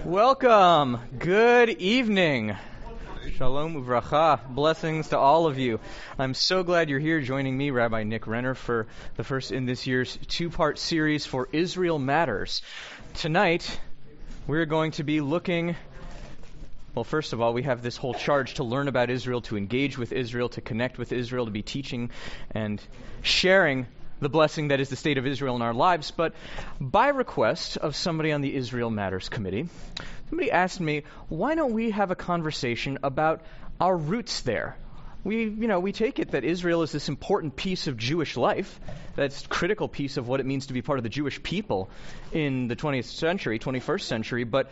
Welcome. Good evening. Shalom uvracha. Blessings to all of you. I'm so glad you're here joining me, Rabbi Nick Renner, for the first in this year's two-part series for Israel Matters. Tonight, we're going to be looking... Well, first of all, we have this whole charge to learn about Israel, to engage with Israel, to connect with Israel, to be teaching and sharing the blessing that is the state of Israel in our lives. But by request of somebody on the Israel Matters Committee, somebody asked me, why don't we have a conversation about our roots there? We take it that Israel is this important piece of Jewish life, that's a critical piece of what it means to be part of the Jewish people in the 20th century, 21st century, but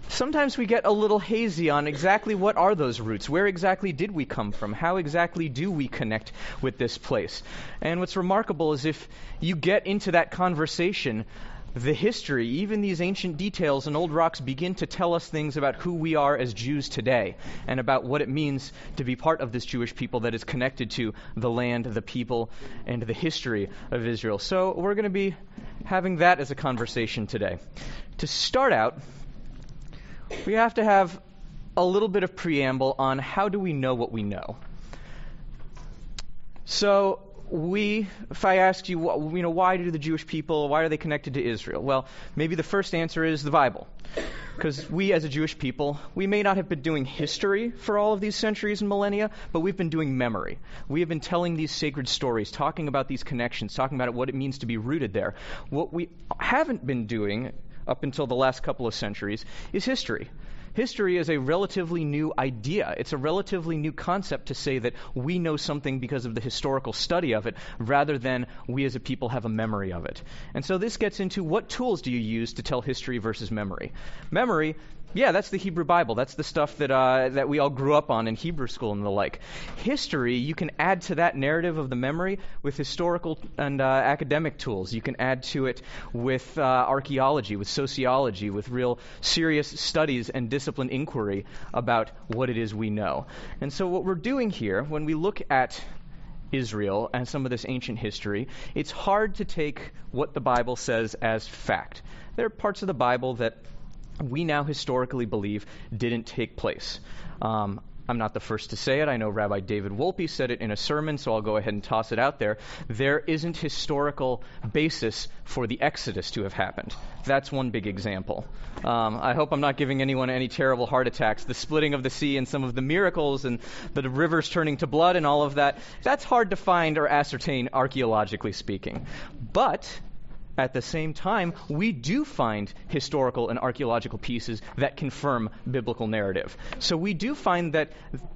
sometimes we get a little hazy on exactly what are those roots. Where exactly did we come from? How exactly do we connect with this place? And what's remarkable is if you get into that conversation, the history, even these ancient details and old rocks begin to tell us things about who we are as Jews today and about what it means to be part of this Jewish people that is connected to the land, the people, and the history of Israel. So we're going to be having that as a conversation today. To start out, we have to have a little bit of preamble on how do we know what we know. So if I asked you, why do the Jewish people, why are they connected to Israel? Well, maybe the first answer is the Bible. Because we as a Jewish people, we may not have been doing history for all of these centuries and millennia, but we've been doing memory. We have been telling these sacred stories, talking about these connections, talking about what it means to be rooted there. What we haven't been doing up until the last couple of centuries is history. History is a relatively new idea. It's a relatively new concept to say that we know something because of the historical study of it, rather than we as a people have a memory of it. And so this gets into what tools do you use to tell history versus memory. Memory, yeah, that's the Hebrew Bible. That's the stuff that we all grew up on in Hebrew school and the like. History, you can add to that narrative of the memory with historical and academic tools. You can add to it with archaeology, with sociology, with real serious studies and disciplined inquiry about what it is we know. And so what we're doing here, when we look at Israel and some of this ancient history, it's hard to take what the Bible says as fact. There are parts of the Bible that we now historically believe didn't take place. I'm not the first to say it. I know Rabbi David Wolpe said it in a sermon, so I'll go ahead and toss it out there. There isn't historical basis for the Exodus to have happened. That's one big example. I hope I'm not giving anyone any terrible heart attacks. The splitting of the sea and some of the miracles and the rivers turning to blood and all of that, that's hard to find or ascertain archaeologically speaking. But at the same time, we do find historical and archaeological pieces that confirm biblical narrative. So we do find that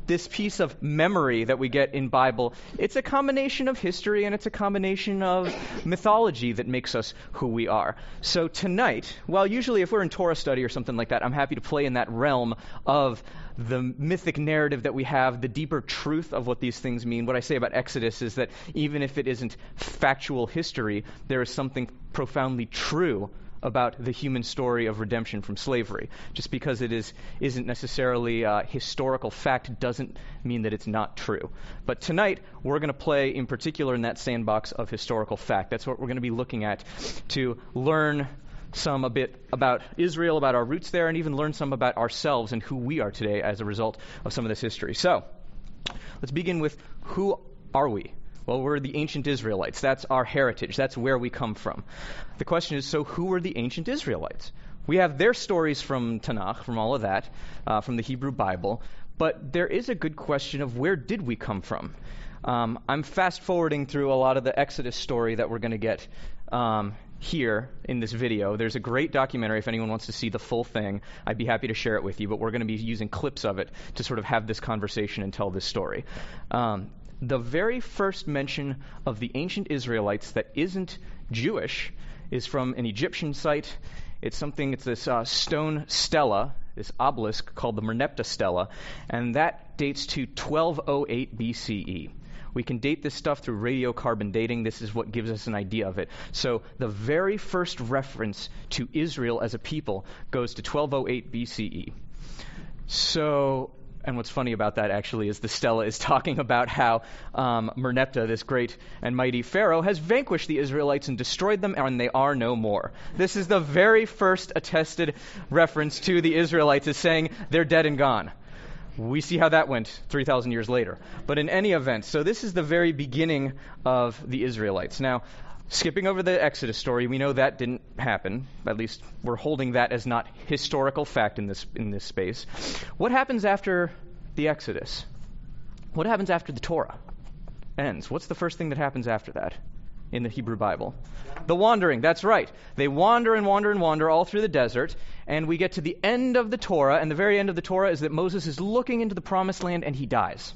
this piece of memory that we get in Bible, it's a combination of history and it's a combination of mythology that makes us who we are. So tonight, well, usually if we're in Torah study or something like that, I'm happy to play in that realm of the mythic narrative that we have, the deeper truth of what these things mean. What I say about Exodus is that even if it isn't factual history, there is something profoundly true about the human story of redemption from slavery. Just because it isn't necessarily historical fact doesn't mean that it's not true. But tonight, we're going to play in particular in that sandbox of historical fact. That's what we're going to be looking at to learn a bit about Israel, about our roots there, and even learn some about ourselves and who we are today as a result of some of this history. So, let's begin with who are we? Well, we're the ancient Israelites. That's our heritage. That's where we come from. The question is, so who were the ancient Israelites? We have their stories from Tanakh, from all of that, from the Hebrew Bible, but there is a good question of where did we come from? I'm fast-forwarding through a lot of the Exodus story that we're going to get here in this video. There's a great documentary. If anyone wants to see the full thing, I'd be happy to share it with you, but we're going to be using clips of it to sort of have this conversation and tell this story. The very first mention of the ancient Israelites that isn't Jewish is from an Egyptian site. It's this stone stela, this obelisk called the Merneptah Stela, and that dates to 1208 BCE. We can date this stuff through radiocarbon dating. This is what gives us an idea of it. So the very first reference to Israel as a people goes to 1208 BCE. So And what's funny about that actually is the stela is talking about how Merneptah, this great and mighty pharaoh, has vanquished the Israelites and destroyed them, and they are no more. This is the very first attested reference to the Israelites as saying they're dead and gone. We see how that went 3,000 years later. But in any event, so this is the very beginning of the Israelites. Now, skipping over the Exodus story, we know that didn't happen. At least we're holding that as not historical fact in this space. What happens after the Exodus? What happens after the Torah ends? What's the first thing that happens after that in the Hebrew Bible? The wandering, that's right. They wander and wander and wander all through the desert, and we get to the end of the Torah, and the very end of the Torah is that Moses is looking into the promised land and he dies.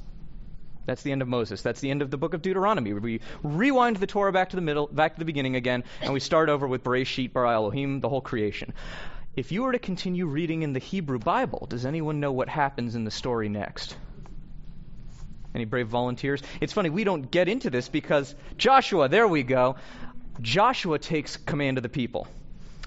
That's the end of Moses. That's the end of the book of Deuteronomy. We rewind the Torah back to the beginning again, and we start over with Bereshit, bara Elohim, the whole creation. If you were to continue reading in the Hebrew Bible, does anyone know what happens in the story next? Any brave volunteers? It's funny, we don't get into this because Joshua, there we go. Joshua takes command of the people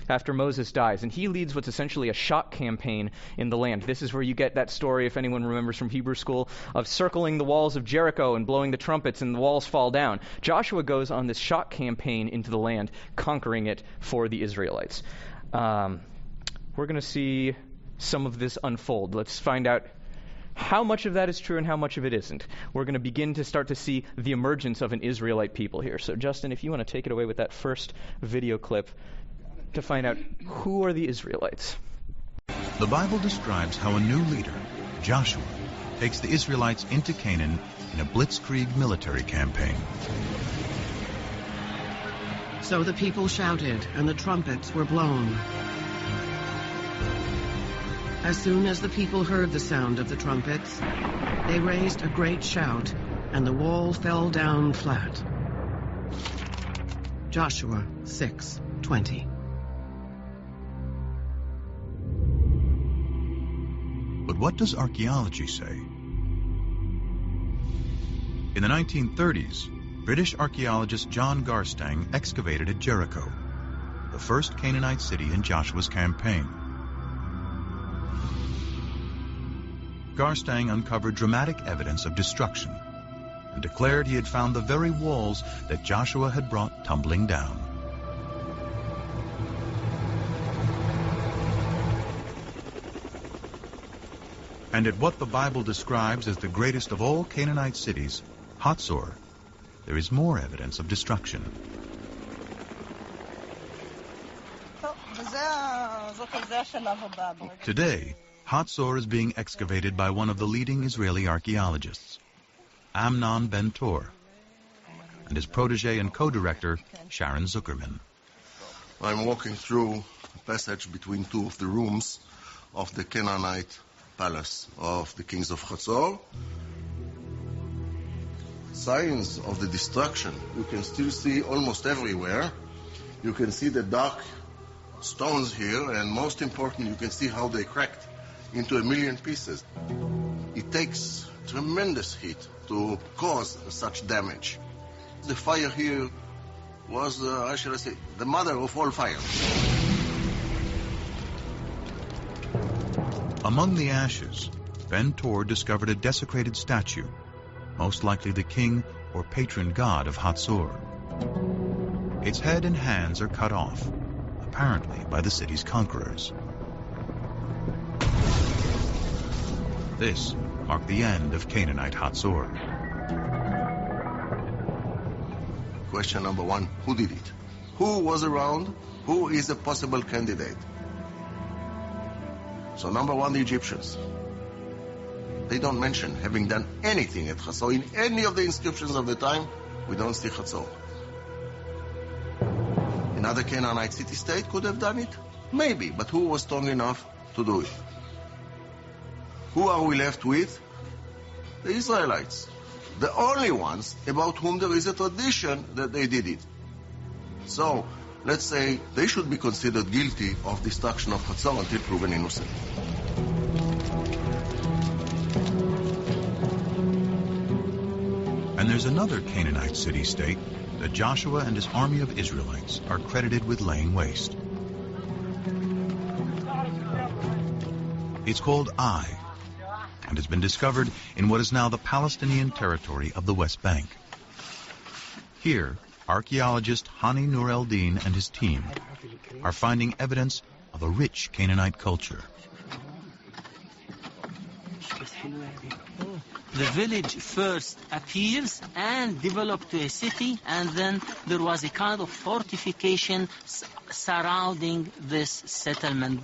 after Moses dies, and he leads what's essentially a shock campaign in the land. This is where you get that story, if anyone remembers from Hebrew school, of circling the walls of Jericho and blowing the trumpets and the walls fall down. Joshua goes on this shock campaign into the land, conquering it for the Israelites. We're going to see some of this unfold. Let's find out how much of that is true and how much of it isn't. We're going to begin to start to see the emergence of an Israelite people here. So, Justin, if you want to take it away with that first video clip to find out who are the Israelites. The Bible describes how a new leader, Joshua, takes the Israelites into Canaan in a blitzkrieg military campaign. So the people shouted, and the trumpets were blown. As soon as the people heard the sound of the trumpets, they raised a great shout, and the wall fell down flat. Joshua 6:20. But what does archaeology say? In the 1930s, British archaeologist John Garstang excavated at Jericho, the first Canaanite city in Joshua's campaign. Garstang uncovered dramatic evidence of destruction and declared he had found the very walls that Joshua had brought tumbling down. And at what the Bible describes as the greatest of all Canaanite cities, Hatzor, there is more evidence of destruction. Today, Hatzor is being excavated by one of the leading Israeli archaeologists, Amnon Ben-Tor, and his protege and co-director, Sharon Zuckerman. I'm walking through a passage between two of the rooms of the Canaanite palace of the kings of Hatzor. Signs of the destruction you can still see almost everywhere. You can see the dark stones here, and most important, you can see how they cracked into a million pieces. It takes tremendous heat to cause such damage. The fire here was, how shall I say, the mother of all fires. Among the ashes, Ben-Tor discovered a desecrated statue, most likely the king or patron god of Hatzor. Its head and hands are cut off, apparently by the city's conquerors. This marked the end of Canaanite Hatzor. Question number one, who did it? Who was around? Who is a possible candidate? So number one, the Egyptians. They don't mention having done anything at Hatzor. In any of the inscriptions of the time, we don't see Hatzor. Another Canaanite city-state could have done it? Maybe, but who was strong enough to do it? Who are we left with? The Israelites. The only ones about whom there is a tradition that they did it. So, let's say they should be considered guilty of destruction of Hatzor until proven innocent. And there's another Canaanite city-state that Joshua and his army of Israelites are credited with laying waste. It's called Ai, and has been discovered in what is now the Palestinian territory of the West Bank. Here, archaeologist Hani Nur el-Din and his team are finding evidence of a rich Canaanite culture. The village first appears and developed to a city, and then there was a kind of fortification surrounding this settlement.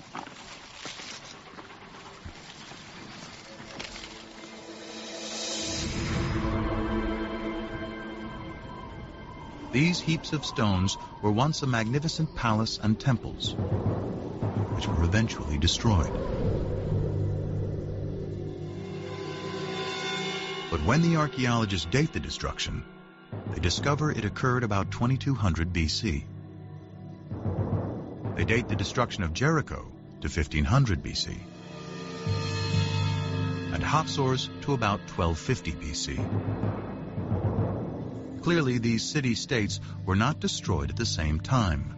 These heaps of stones were once a magnificent palace and temples, which were eventually destroyed. But when the archaeologists date the destruction, they discover it occurred about 2200 BC. They date the destruction of Jericho to 1500 BC, and Hatzor's to about 1250 BC. Clearly, these city-states were not destroyed at the same time.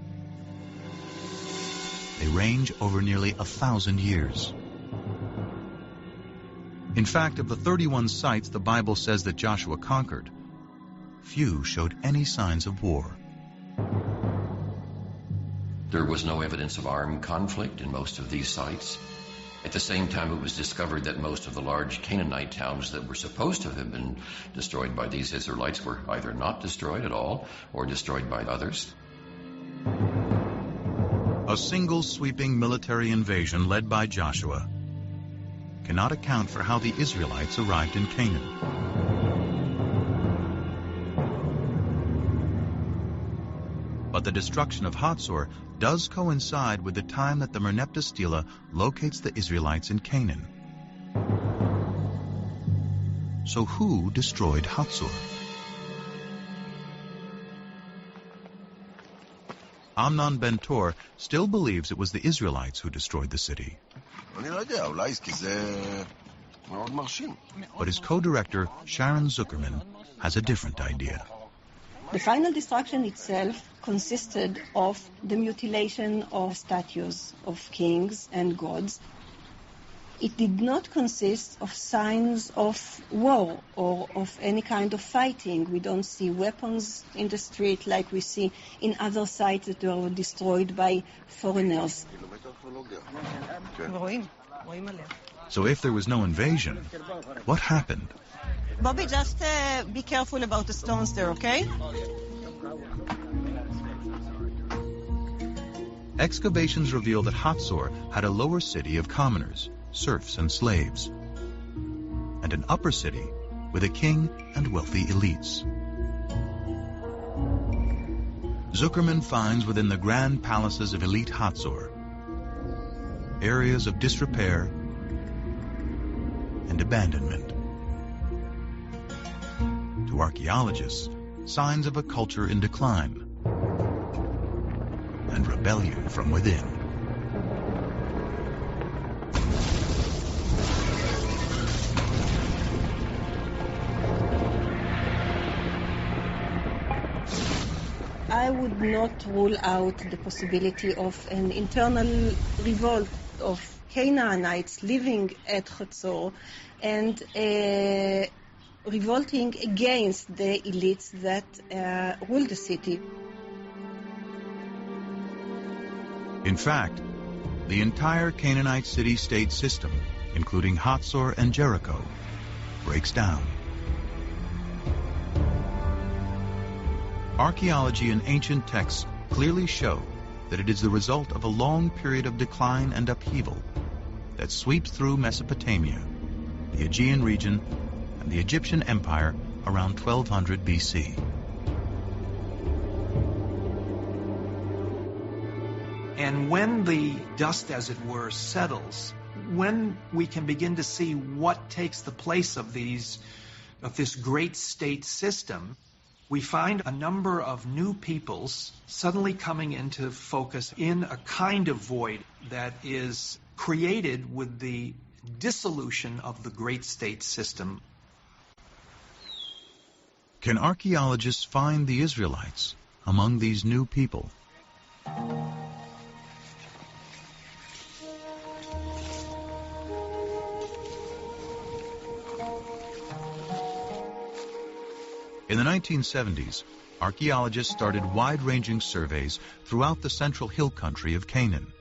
They range over nearly 1,000 years. In fact, of the 31 sites the Bible says that Joshua conquered, few showed any signs of war. There was no evidence of armed conflict in most of these sites. At the same time, it was discovered that most of the large Canaanite towns that were supposed to have been destroyed by these Israelites were either not destroyed at all or destroyed by others. A single sweeping military invasion led by Joshua cannot account for how the Israelites arrived in Canaan. But the destruction of Hatzor does coincide with the time that the Merneptah Stela locates the Israelites in Canaan. So who destroyed Hatzor? Amnon Ben Tor still believes it was the Israelites who destroyed the city. But his co-director, Sharon Zuckerman, has a different idea. The final destruction itself consisted of the mutilation of statues of kings and gods. It did not consist of signs of war or of any kind of fighting. We don't see weapons in the street like we see in other sites that were destroyed by foreigners. So if there was no invasion, what happened? Bobby, just be careful about the stones there, okay? Excavations reveal that Hatzor had a lower city of commoners, serfs and slaves, and an upper city with a king and wealthy elites. Zuckerman finds within the grand palaces of elite Hatzor areas of disrepair and abandonment. To archaeologists, signs of a culture in decline and rebellion from within. I would not rule out the possibility of an internal revolt of Canaanites living at Hatzor and revolting against the elites that rule the city. In fact, the entire Canaanite city-state system, including Hatzor and Jericho, breaks down. Archaeology and ancient texts clearly show that it is the result of a long period of decline and upheaval that sweeps through Mesopotamia, the Aegean region, and the Egyptian Empire around 1200 BC. And when the dust, as it were, settles, when we can begin to see what takes the place of this great state system, we find a number of new peoples suddenly coming into focus in a kind of void that is created with the dissolution of the great state system. Can archaeologists find the Israelites among these new people? In the 1970s, archaeologists started wide-ranging surveys throughout the central hill country of Canaan.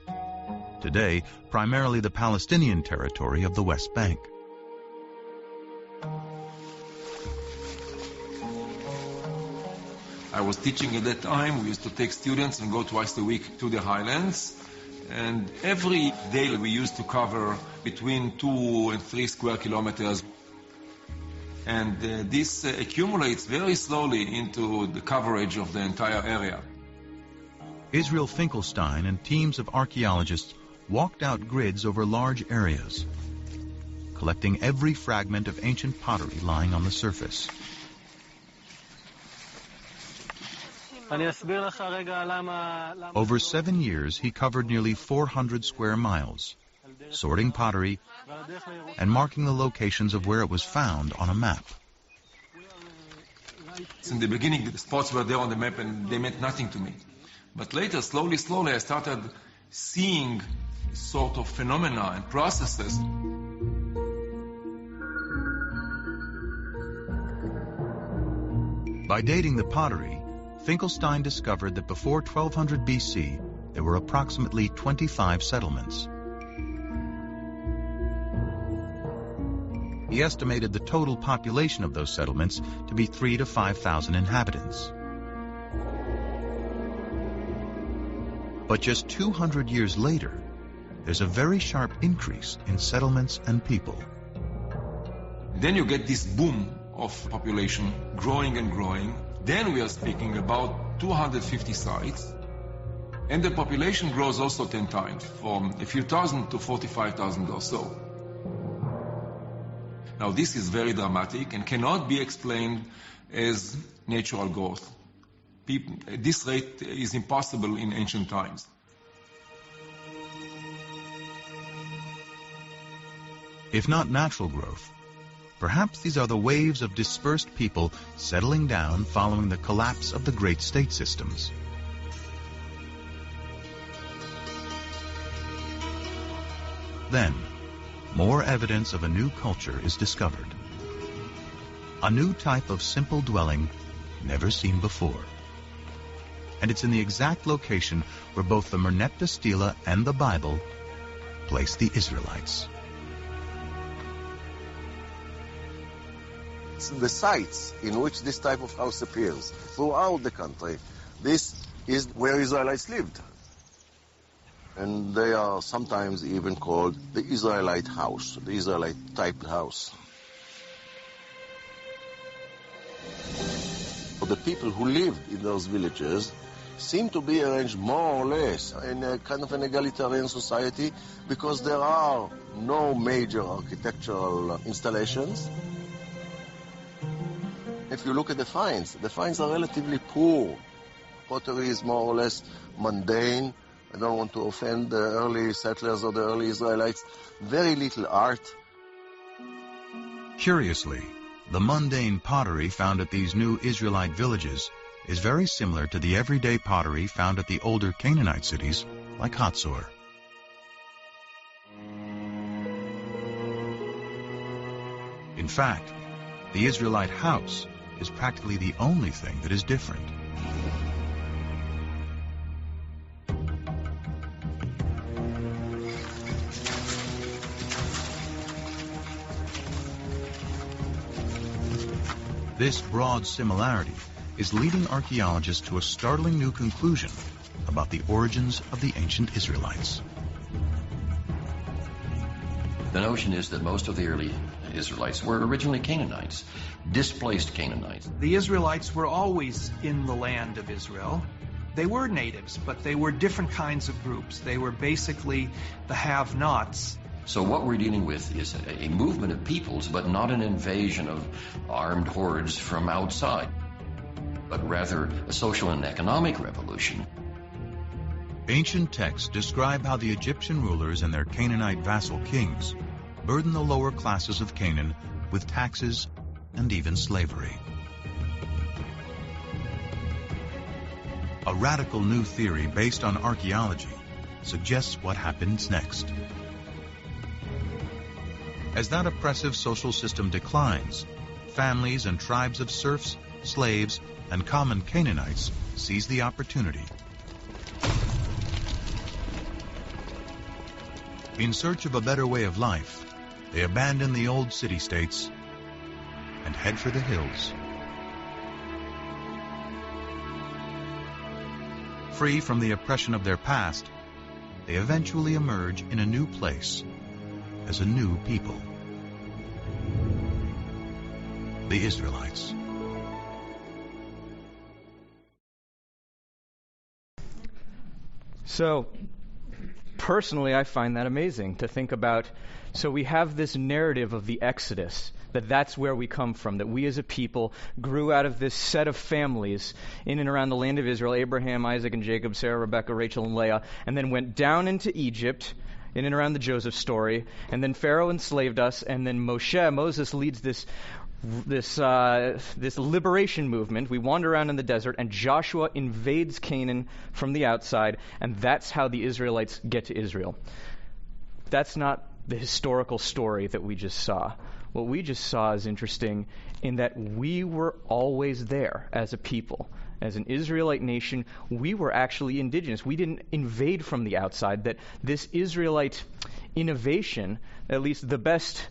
Today, primarily the Palestinian territory of the West Bank. I was teaching at that time. We used to take students and go twice a week to the highlands. And every day we used to cover between 2 and 3 square kilometers. And this accumulates very slowly into the coverage of the entire area. Israel Finkelstein and teams of archaeologists walked out grids over large areas, collecting every fragment of ancient pottery lying on the surface. Over 7 years, he covered nearly 400 square miles, sorting pottery and marking the locations of where it was found on a map. In the beginning, the spots were there on the map and they meant nothing to me. But later, slowly, I started seeing sort of phenomena and processes. By dating the pottery, Finkelstein discovered that before 1200 BC, there were approximately 25 settlements. He estimated the total population of those settlements to be 3,000 to 5,000 inhabitants. But just 200 years later, there's a very sharp increase in settlements and people. Then you get this boom of population growing and growing. Then we are speaking about 250 sites. And the population grows also 10 times, from a few thousand to 45,000 or so. Now this is very dramatic and cannot be explained as natural growth. This rate is impossible in ancient times. If not natural growth, perhaps these are the waves of dispersed people settling down following the collapse of the great state systems. Then, more evidence of a new culture is discovered. A new type of simple dwelling never seen before. And it's in the exact location where both the Merneptah Stela and the Bible place the Israelites. The sites in which this type of house appears throughout the country, this is where Israelites lived. And they are sometimes even called the Israelite house, the Israelite type house. The people who lived in those villages seem to be arranged more or less in a kind of an egalitarian society because there are no major architectural installations. If you look at the finds are relatively poor. Pottery is more or less mundane. I don't want to offend the early settlers or the early Israelites. Very little art. Curiously, the mundane pottery found at these new Israelite villages is very similar to the everyday pottery found at the older Canaanite cities like Hatzor. In fact, the Israelite house is practically the only thing that is different. This broad similarity is leading archaeologists to a startling new conclusion about the origins of the ancient Israelites. The notion is that most of the early Israelites were originally Canaanites, displaced Canaanites. The Israelites were always in the land of Israel. They were natives, but they were different kinds of groups. They were basically the have-nots. So what we're dealing with is a movement of peoples, but not an invasion of armed hordes from outside, but rather a social and economic revolution. Ancient texts describe how the Egyptian rulers and their Canaanite vassal kings burdened the lower classes of Canaan with taxes and even slavery. A radical new theory based on archaeology suggests what happens next. As that oppressive social system declines, families and tribes of serfs slaves, and common Canaanites seized the opportunity. In search of a better way of life, they abandon the old city-states and head for the hills. Free from the oppression of their past, they eventually emerge in a new place as a new people. The Israelites. So, personally, I find that amazing to think about. So we have this narrative of the Exodus, that's where we come from, that we as a people grew out of this set of families in and around the land of Israel, Abraham, Isaac, and Jacob, Sarah, Rebekah, Rachel, and Leah, and then went down into Egypt, in and around the Joseph story, and then Pharaoh enslaved us, and then Moses leads this liberation movement. We wander around in the desert, and Joshua invades Canaan from the outside, and that's how the Israelites get to Israel. That's not the historical story that we just saw. What we just saw is interesting in that we were always there as a people. As an Israelite nation, we were actually indigenous. We didn't invade from the outside. That this Israelite innovation, at least the best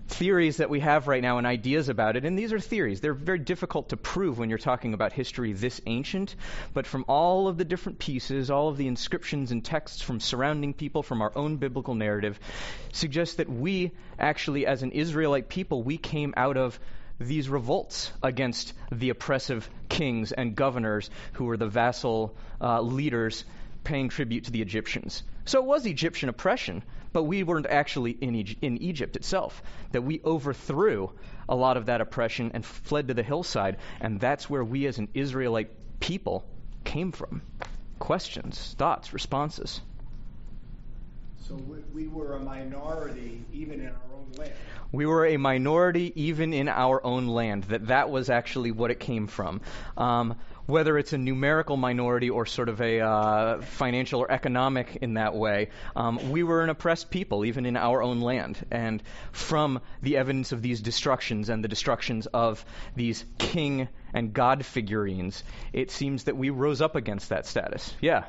theories that we have right now and ideas about it, and these are theories. They're very difficult to prove when you're talking about history this ancient, but from all of the different pieces, all of the inscriptions and texts from surrounding people, from our own biblical narrative, suggests that we actually, as an Israelite people, we came out of these revolts against the oppressive kings and governors who were the vassal leaders paying tribute to the Egyptians. So it was Egyptian oppression, but we weren't actually in Egypt itself. That we overthrew a lot of that oppression and fled to the hillside, and that's where we as an Israelite people came from. Questions, thoughts, responses? So we were a minority even in our own land. We were a minority even in our own land. That was actually what it came from. Whether it's a numerical minority or sort of a financial or economic in that way, we were an oppressed people even in our own land. And from the evidence of these destructions and the destructions of these king and god figurines, it seems that we rose up against that status. Yeah?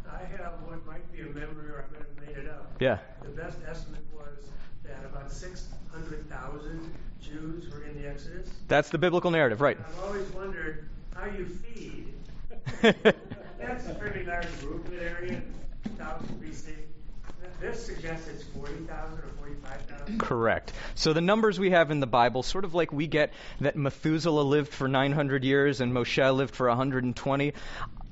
I have what might be a memory, or I might have made it up. Yeah. The best estimate was that about 600,000 Jews were in the Exodus. That's the biblical narrative, right. I've always wondered how you feed. That's a pretty large group in that area, 1000 BC. This suggests it's 40,000 or 45,000. Correct. So the numbers we have in the Bible, sort of like we get that Methuselah lived for 900 years and Moshe lived for 120,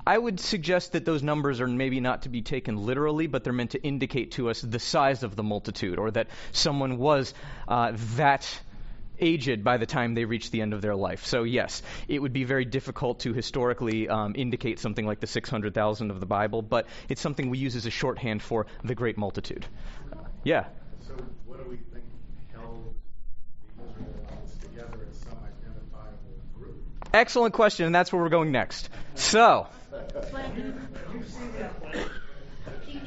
I would suggest that those numbers are maybe not to be taken literally, but they're meant to indicate to us the size of the multitude, or that someone was that aged by the time they reached the end of their life. So yes, it would be very difficult to historically indicate something like the 600,000 of the Bible, but it's something we use as a shorthand for the great multitude. Yeah? So what do we think held the Israelites together as some identifiable group? Excellent question, and that's where we're going next. So, it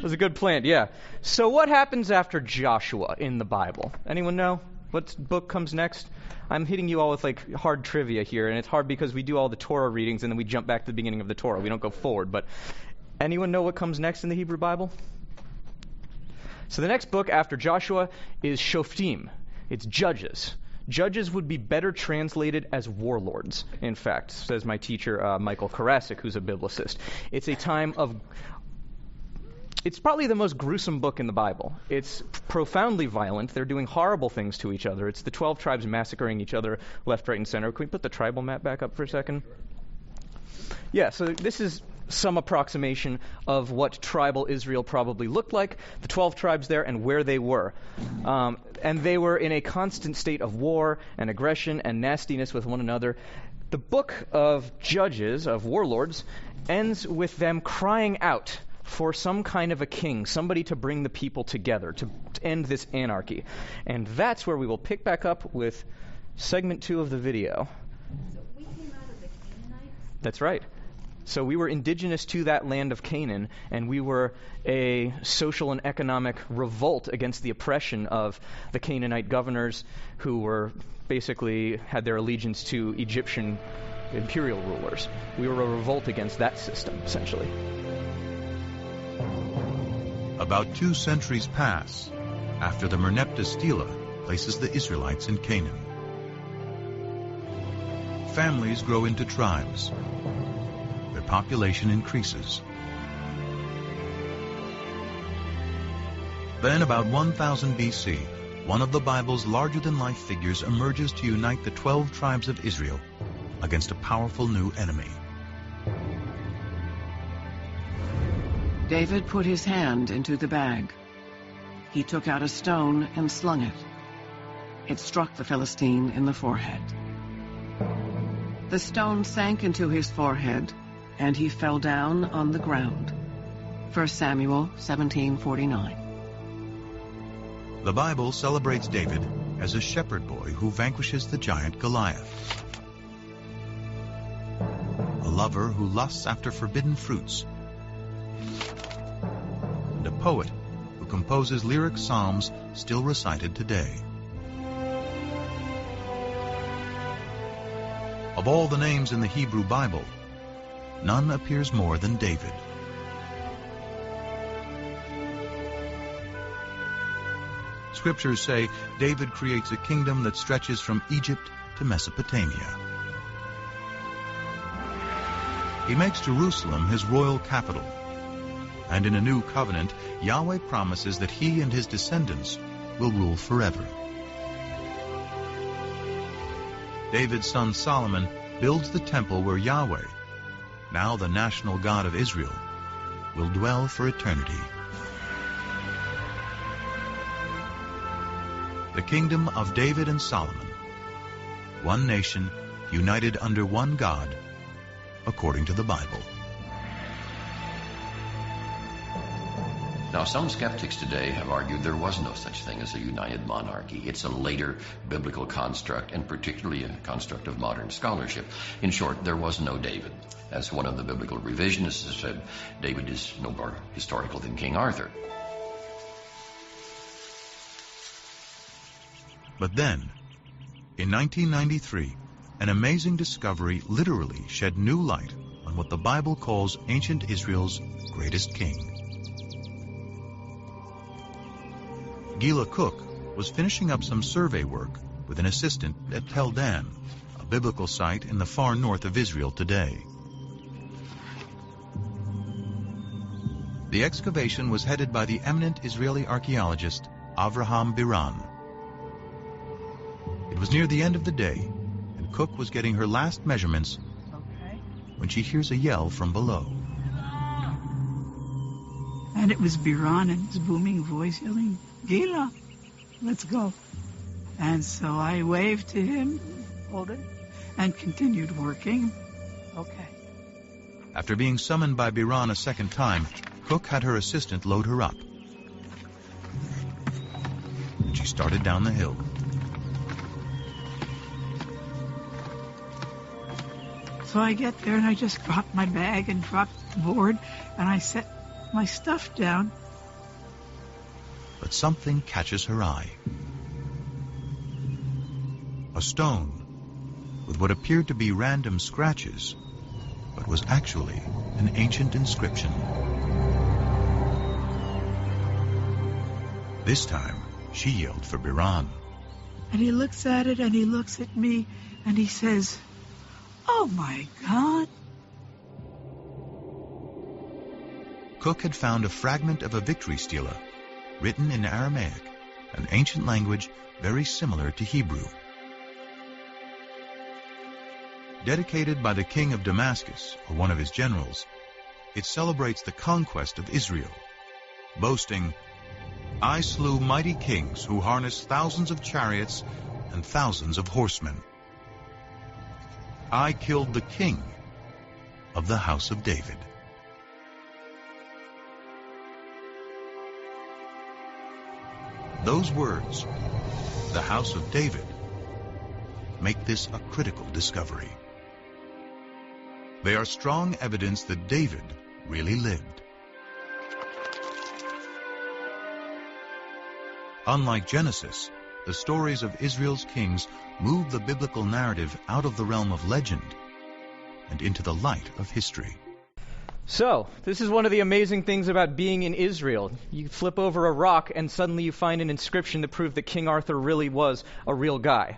was a good plant, yeah. So what happens after Joshua in the Bible? Anyone know? What book comes next? I'm hitting you all with like hard trivia here, and it's hard because we do all the Torah readings and then we jump back to the beginning of the Torah. We don't go forward. But anyone know what comes next in the Hebrew Bible? So the next book after Joshua is Shoftim. It's Judges. Judges would be better translated as warlords, in fact, says my teacher, Michael Karasik, who's a biblicist. It's a time of... It's probably the most gruesome book in the Bible. It's profoundly violent. They're doing horrible things to each other. It's the 12 tribes massacring each other left, right, and center. Can we put the tribal map back up for a second? Yeah, so this is some approximation of what tribal Israel probably looked like, the 12 tribes there, and where they were. And they were in a constant state of war and aggression and nastiness with one another. The book of Judges, of warlords, ends with them crying out for some kind of a king, somebody to bring the people together, to end this anarchy. And that's where we will pick back up with segment 2 of the video. So we came out of the Canaanites? That's right. So we were indigenous to that land of Canaan, and we were a social and economic revolt against the oppression of the Canaanite governors who were basically had their allegiance to Egyptian imperial rulers. We were a revolt against that system, essentially. About 2 centuries pass after the Merneptah Stela places the Israelites in Canaan. Families grow into tribes. Their population increases. Then, about 1000 BC, one of the Bible's larger-than-life figures emerges to unite the 12 tribes of Israel against a powerful new enemy. David put his hand into the bag. He took out a stone and slung it. It struck the Philistine in the forehead. The stone sank into his forehead, and he fell down on the ground. 1 Samuel 17:49. The Bible celebrates David as a shepherd boy who vanquishes the giant Goliath. A lover who lusts after forbidden fruits. And a poet who composes lyric psalms still recited today. Of all the names in the Hebrew Bible, none appears more than David. Scriptures say David creates a kingdom that stretches from Egypt to Mesopotamia. He makes Jerusalem his royal capital. And in a new covenant, Yahweh promises that he and his descendants will rule forever. David's son Solomon builds the temple where Yahweh, now the national God of Israel, will dwell for eternity. The kingdom of David and Solomon, one nation united under one God, according to the Bible. Now, some skeptics today have argued there was no such thing as a united monarchy. It's a later biblical construct, and particularly a construct of modern scholarship. In short, there was no David. As one of the biblical revisionists has said, David is no more historical than King Arthur. But then, in 1993, an amazing discovery literally shed new light on what the Bible calls ancient Israel's greatest king. Gila Cook was finishing up some survey work with an assistant at Tel Dan, a biblical site in the far north of Israel today. The excavation was headed by the eminent Israeli archaeologist Avraham Biran. It was near the end of the day, and Cook was getting her last measurements when she hears a yell from below. And it was Biran in his booming voice yelling, "Gila, let's go." And so I waved to him, hold it, and continued working. Okay. After being summoned by Biran a second time, Cook had her assistant load her up. And she started down the hill. So I get there and I just dropped my bag and dropped the board and I set my stuff down. But something catches her eye. A stone with what appeared to be random scratches, but was actually an ancient inscription. This time, she yelled for Biran. And he looks at it and he looks at me and he says, "Oh my God." Cook had found a fragment of a victory stela, written in Aramaic, an ancient language very similar to Hebrew. Dedicated by the king of Damascus, or one of his generals, it celebrates the conquest of Israel, boasting, "I slew mighty kings who harnessed thousands of chariots and thousands of horsemen. I killed the king of the house of David." Those words, the house of David, make this a critical discovery. They are strong evidence that David really lived. Unlike Genesis, the stories of Israel's kings move the biblical narrative out of the realm of legend and into the light of history. So, this is one of the amazing things about being in Israel. You flip over a rock and suddenly you find an inscription that proved that King Arthur really was a real guy.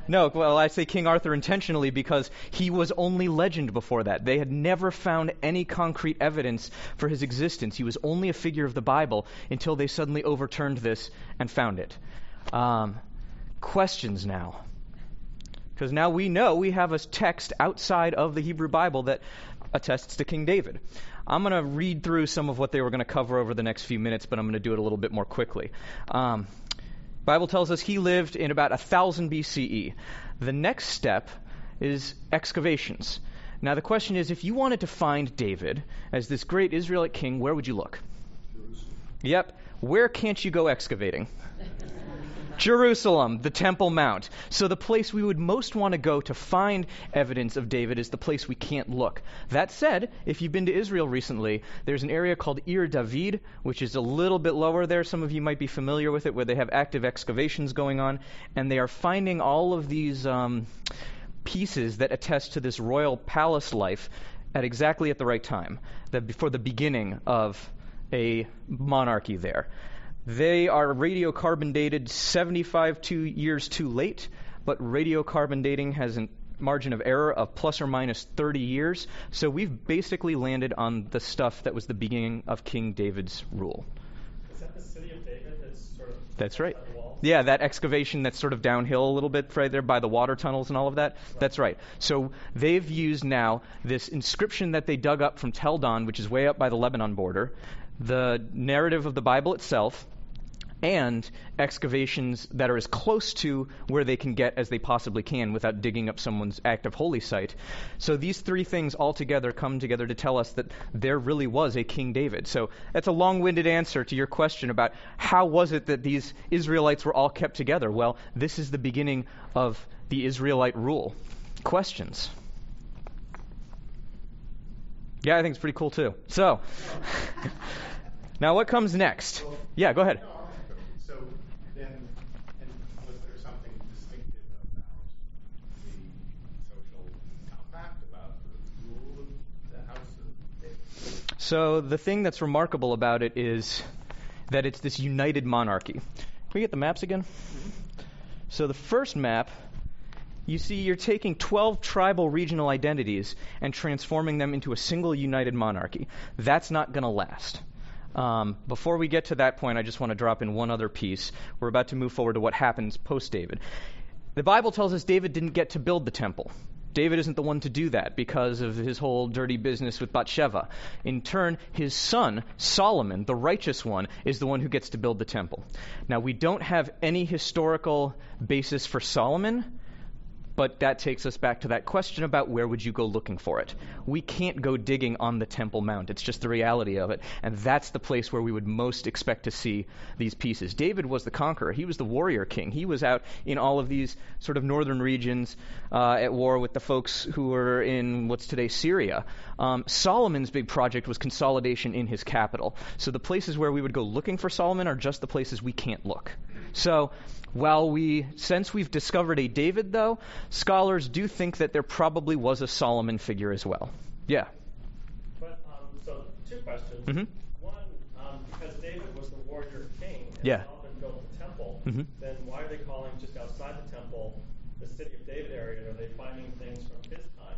No, well, I say King Arthur intentionally because he was only legend before that. They had never found any concrete evidence for his existence. He was only a figure of the Bible until they suddenly overturned this and found it. Questions now. Because now we know we have a text outside of the Hebrew Bible that attests to King David. I'm going to read through some of what they were going to cover over the next few minutes, but I'm going to do it a little bit more quickly. Bible tells us he lived in about 1000 BCE. The next step is excavations. Now the question is, if you wanted to find David as this great Israelite king, where would you look? Jerusalem. Yep. Where can't you go excavating? Jerusalem, the Temple Mount. So the place we would most want to go to find evidence of David is the place we can't look. That said, if you've been to Israel recently, there's an area called Ir David, which is a little bit lower there. Some of you might be familiar with it, where they have active excavations going on, and they are finding all of these pieces that attest to this royal palace life at exactly at the right time, before the beginning of a monarchy there. They are radiocarbon dated 75 years too late, but radiocarbon dating has a margin of error of plus or minus 30 years. So we've basically landed on the stuff that was the beginning of King David's rule. Is that the city of David that's sort of... That's right. Yeah, that excavation that's sort of downhill a little bit right there by the water tunnels and all of that. Right. That's right. So they've used now this inscription that they dug up from Tel Dan, which is way up by the Lebanon border, the narrative of the Bible itself, and excavations that are as close to where they can get as they possibly can without digging up someone's active holy site. So these three things all together come together to tell us that there really was a King David. So that's a long-winded answer to your question about how was it that these Israelites were all kept together. Well, this is the beginning of the Israelite rule. Questions? Yeah, I think it's pretty cool too. So, now what comes next? Yeah, go ahead. So the thing that's remarkable about it is that it's this united monarchy. Can we get the maps again? Mm-hmm. So the first map, you see you're taking 12 tribal regional identities and transforming them into a single united monarchy. That's not going to last. Before we get to that point, I just want to drop in one other piece. We're about to move forward to what happens post-David. The Bible tells us David didn't get to build the temple. David isn't the one to do that because of his whole dirty business with Bathsheba. In turn, his son, Solomon, the righteous one, is the one who gets to build the temple. Now, we don't have any historical basis for Solomon, but that takes us back to that question about where would you go looking for it. We can't go digging on the Temple Mount. It's just the reality of it. And that's the place where we would most expect to see these pieces. David was the conqueror. He was the warrior king. He was out in all of these sort of northern regions at war with the folks who were in what's today Syria. Solomon's big project was consolidation in his capital. So the places where we would go looking for Solomon are just the places we can't look. So since we've discovered a David, though, scholars do think that there probably was a Solomon figure as well. Yeah. But, so, two questions. Mm-hmm. One, because David was the warrior king, and yeah. Solomon built the temple, mm-hmm. then why are they calling just outside the temple the city of David area? Are they finding things from his time?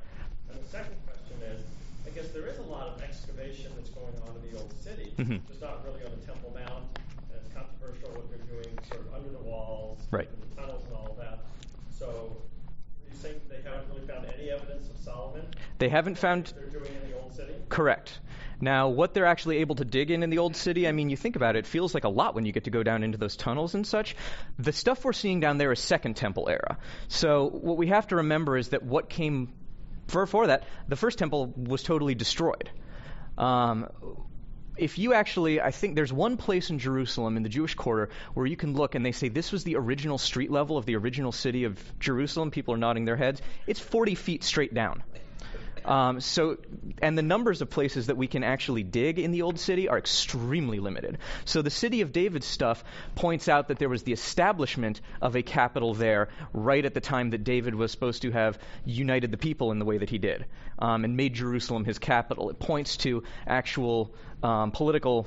And the second question is, I guess there is a lot of excavation that's going on in the old city, mm-hmm. just not really on the Temple Mount. It's controversial what they're doing sort of under the walls, right. and the tunnels and all of that. So, are you saying they haven't really found any evidence of Solomon? They haven't found... They're doing in the old city? Correct. Now, what they're actually able to dig in the old city, I mean, you think about it, it feels like a lot when you get to go down into those tunnels and such. The stuff we're seeing down there is Second Temple era. So what we have to remember is that what came before that, the First Temple was totally destroyed. If you actually, I think there's one place in Jerusalem, in the Jewish quarter, where you can look and they say this was the original street level of the original city of Jerusalem. People are nodding their heads. It's 40 feet straight down. And the numbers of places that we can actually dig in the old city are extremely limited. So the City of David stuff points out that there was the establishment of a capital there right at the time that David was supposed to have united the people in the way that he did, and made Jerusalem his capital. It points to actual political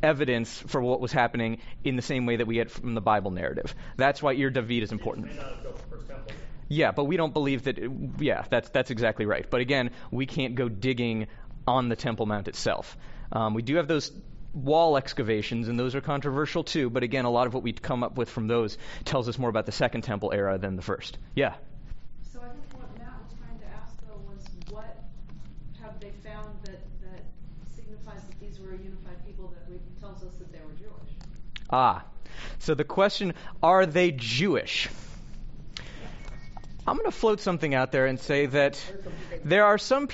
evidence for what was happening in the same way that we get from the Bible narrative. That's why Ir David is important. Yeah, but we don't believe that. That's exactly right. But again, we can't go digging on the Temple Mount itself. We do have those wall excavations, and those are controversial too. But again, a lot of what we come up with from those tells us more about the Second Temple era than the first. Yeah. So I think what Matt was trying to ask though was, what have they found that signifies that these were a unified people that tells us that they were Jewish? So the question: are they Jewish? I'm going to float something out there and say that there are some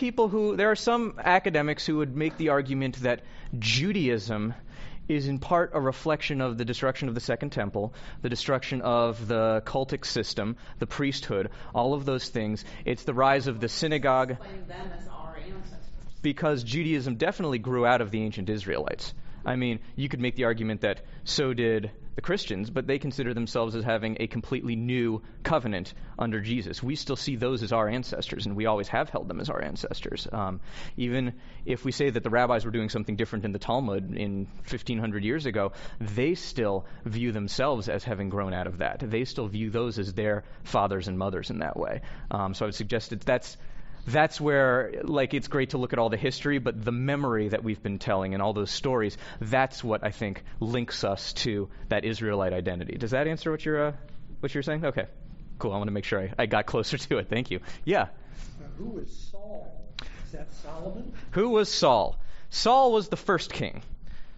academics who would make the argument that Judaism is in part a reflection of the destruction of the Second Temple, the destruction of the cultic system, the priesthood, all of those things. It's the rise of the synagogue. Them as our ancestors. Because Judaism definitely grew out of the ancient Israelites. I mean, you could make the argument that so did the Christians, but they consider themselves as having a completely new covenant under Jesus. We still see those as our ancestors, and we always have held them as our ancestors. Even if we say that the rabbis were doing something different in the Talmud in 1,500 years ago, they still view themselves as having grown out of that. They still view those as their fathers and mothers in that way. So I would suggest that that's where, it's great to look at all the history, but the memory that we've been telling and all those stories, that's what I think links us to that Israelite identity. Does that answer what you're saying? Okay, cool. I want to make sure I got closer to it. Thank you. Yeah. Who was Saul? Is that Solomon? Who was Saul? Saul was the first king.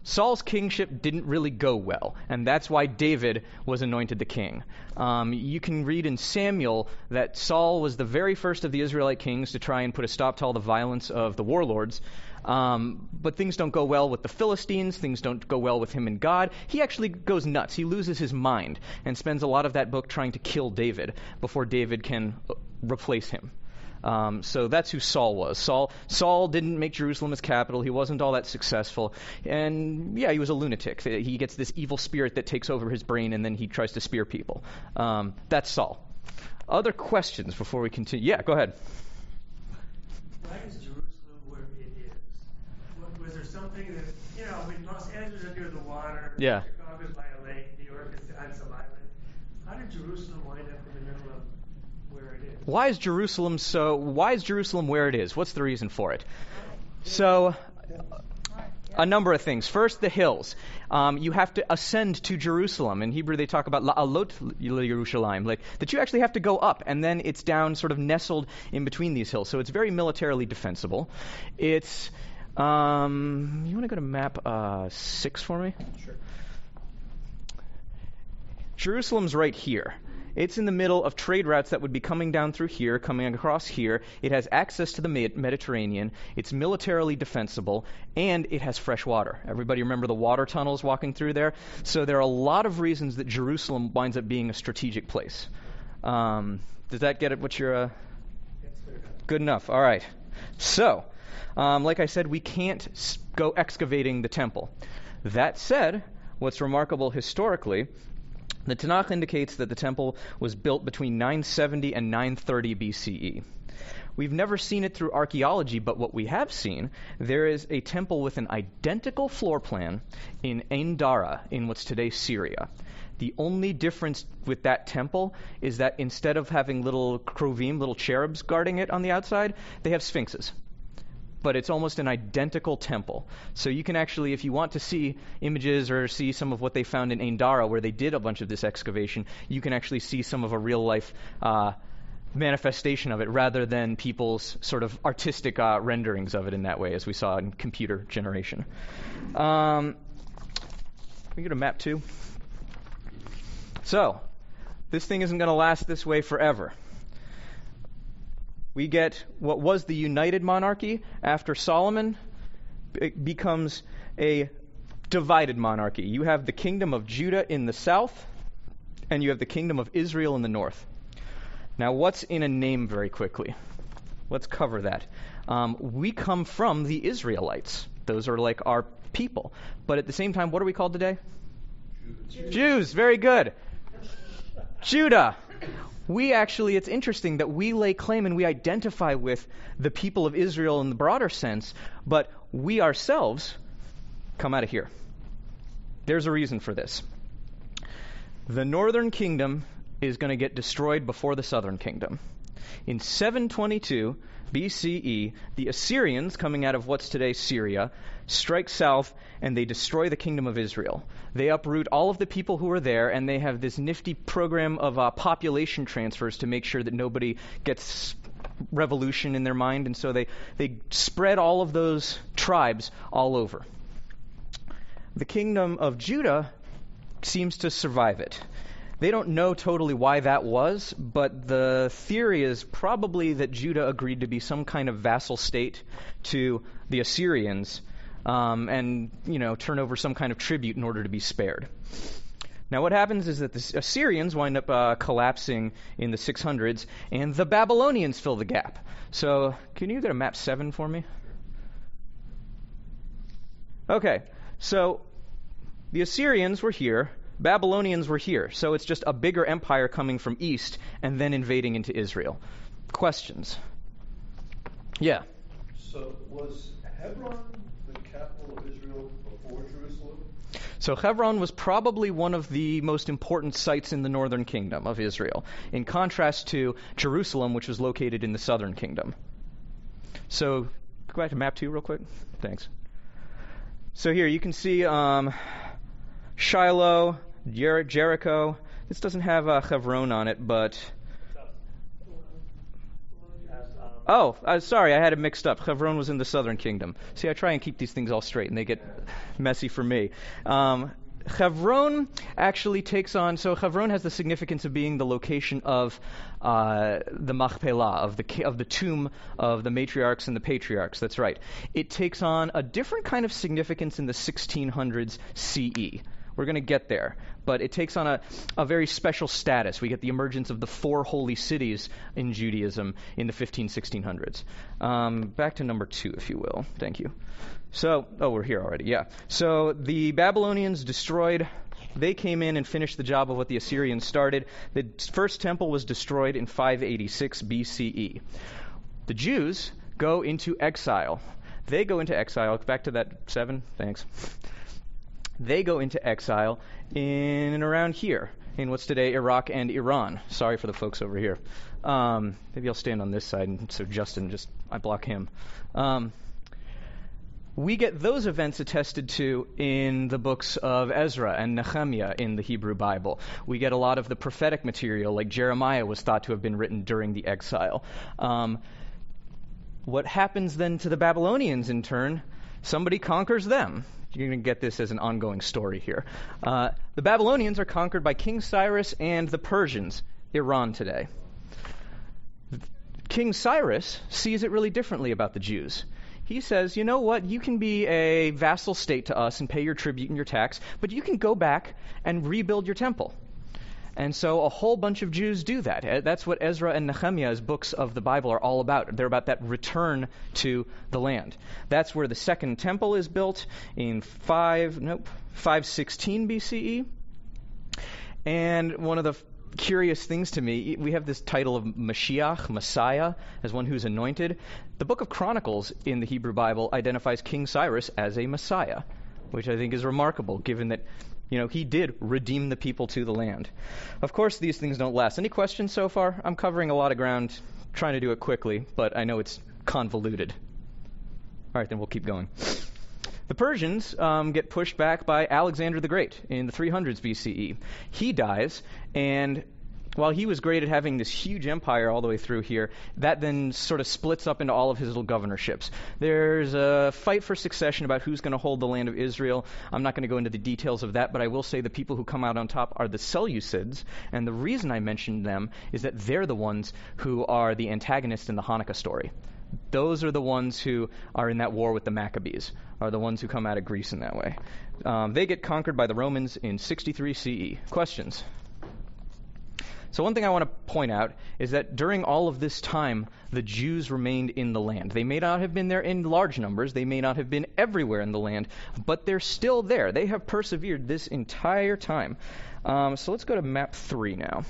Saul's kingship didn't really go well, and that's why David was anointed the king. You can read in Samuel that Saul was the very first of the Israelite kings to try and put a stop to all the violence of the warlords. But things don't go well with the Philistines. Things don't go well with him and God. He actually goes nuts. He loses his mind and spends a lot of that book trying to kill David before David can replace him. So that's who Saul was. Saul didn't make Jerusalem his capital. He wasn't all that successful. And yeah, he was a lunatic. He gets this evil spirit that takes over his brain, and then he tries to spear people. That's Saul. Other questions before we continue? Yeah, go ahead. Why is Jerusalem where it is? Was there something that, when Los Angeles is near the water, yeah. Chicago's by a lake, New York is on some island, how did Jerusalem wind up in the middle of where it is? Why is Jerusalem where it is? What's the reason for it? So, a number of things. First, the hills. You have to ascend to Jerusalem. In Hebrew, they talk about la'alot Yerushalayim, that you actually have to go up, and then it's down, sort of nestled in between these hills. So it's very militarily defensible. It's, you want to go to map 6 for me? Sure. Jerusalem's right here. It's in the middle of trade routes that would be coming down through here, coming across here. It has access to the Mediterranean. It's militarily defensible, and it has fresh water. Everybody remember the water tunnels walking through there? So there are a lot of reasons that Jerusalem winds up being a strategic place. Does that get at what you're... Good enough. All right. So, like I said, we can't go excavating the temple. That said, what's remarkable historically, the Tanakh indicates that the temple was built between 970 and 930 BCE. We've never seen it through archaeology, but what we have seen, there is a temple with an identical floor plan in Ein Dara, in what's today Syria. The only difference with that temple is that instead of having little krovim, little cherubs guarding it on the outside, they have sphinxes. But it's almost an identical temple. So you can actually, if you want to see images or see some of what they found in Ein Dara, where they did a bunch of this excavation, you can actually see some of a real-life manifestation of it, rather than people's sort of artistic renderings of it in that way, as we saw in computer generation. Can we go to map 2? So, this thing isn't going to last this way forever. We get what was the united monarchy after Solomon. It becomes a divided monarchy. You have the kingdom of Judah in the south, and you have the kingdom of Israel in the north. Now, what's in a name very quickly? Let's cover that. We come from the Israelites. Those are like our people. But at the same time, what are we called today? Jews. Very good. Judah. We actually, it's interesting that we lay claim and we identify with the people of Israel in the broader sense, but we ourselves come out of here. There's a reason for this. The northern kingdom is going to get destroyed before the southern kingdom. In 722 BCE, the Assyrians, coming out of what's today Syria, strike south and they destroy the kingdom of Israel. They uproot all of the people who are there, and they have this nifty program of population transfers to make sure that nobody gets revolution in their mind, and so they spread all of those tribes all over. The kingdom of Judah seems to survive it. They don't know totally why that was, but the theory is probably that Judah agreed to be some kind of vassal state to the Assyrians, and turn over some kind of tribute in order to be spared. Now what happens is that the Assyrians wind up collapsing in the 600s, and the Babylonians fill the gap. So can you get a map 7 for me? Okay, so the Assyrians were here, Babylonians were here, so it's just a bigger empire coming from east and then invading into Israel. Questions? Yeah. So was Hebron the capital of Israel before Jerusalem? So Hebron was probably one of the most important sites in the northern kingdom of Israel, in contrast to Jerusalem, which was located in the southern kingdom. So go back to map 2 real quick. Thanks. So here you can see Shiloh, Jericho. This doesn't have Hebron on it, but... sorry, I had it mixed up. Hebron was in the southern kingdom. See, I try and keep these things all straight, and they get messy for me. Hebron actually takes on... So Hebron has the significance of being the location of the Machpelah, of the tomb of the matriarchs and the patriarchs. That's right. It takes on a different kind of significance in the 1600s CE. We're going to get there. But it takes on a very special status. We get the emergence of the 4 holy cities in Judaism in the 1600s. Back to number 2, if you will. Thank you. So, we're here already, yeah. So the Babylonians destroyed, they came in and finished the job of what the Assyrians started. The first temple was destroyed in 586 BCE. The Jews go into exile. They go into exile. Back to that 7, thanks. They go into exile in and around here, in what's today Iraq and Iran. Sorry for the folks over here. Maybe I'll stand on this side, and so Justin, I block him. We get those events attested to in the books of Ezra and Nehemiah in the Hebrew Bible. We get a lot of the prophetic material, like Jeremiah was thought to have been written during the exile. What happens then to the Babylonians in turn? Somebody conquers them. You're going to get this as an ongoing story here. The Babylonians are conquered by King Cyrus and the Persians, Iran today. King Cyrus sees it really differently about the Jews. He says, you know what, you can be a vassal state to us and pay your tribute and your tax, but you can go back and rebuild your temple. And so a whole bunch of Jews do that. That's what Ezra and Nehemiah's books of the Bible are all about. They're about that return to the land. That's where the second temple is built in 516 BCE. And one of the curious things to me, we have this title of Mashiach, Messiah, as one who's anointed. The book of Chronicles in the Hebrew Bible identifies King Cyrus as a Messiah, which I think is remarkable, given that he did redeem the people to the land. Of course, these things don't last. Any questions so far? I'm covering a lot of ground, trying to do it quickly, but I know it's convoluted. All right, then we'll keep going. The Persians get pushed back by Alexander the Great in the 300s BCE. He dies, and while he was great at having this huge empire all the way through here, that then sort of splits up into all of his little governorships. There's a fight for succession about who's going to hold the land of Israel. I'm not going to go into the details of that, but I will say the people who come out on top are the Seleucids, and the reason I mentioned them is that they're the ones who are the antagonists in the Hanukkah story. Those are the ones who are in that war with the Maccabees, are the ones who come out of Greece in that way. They get conquered by the Romans in 63 CE. Questions? So one thing I want to point out is that during all of this time, the Jews remained in the land. They may not have been there in large numbers. They may not have been everywhere in the land, but they're still there. They have persevered this entire time. So let's go to map 3 now.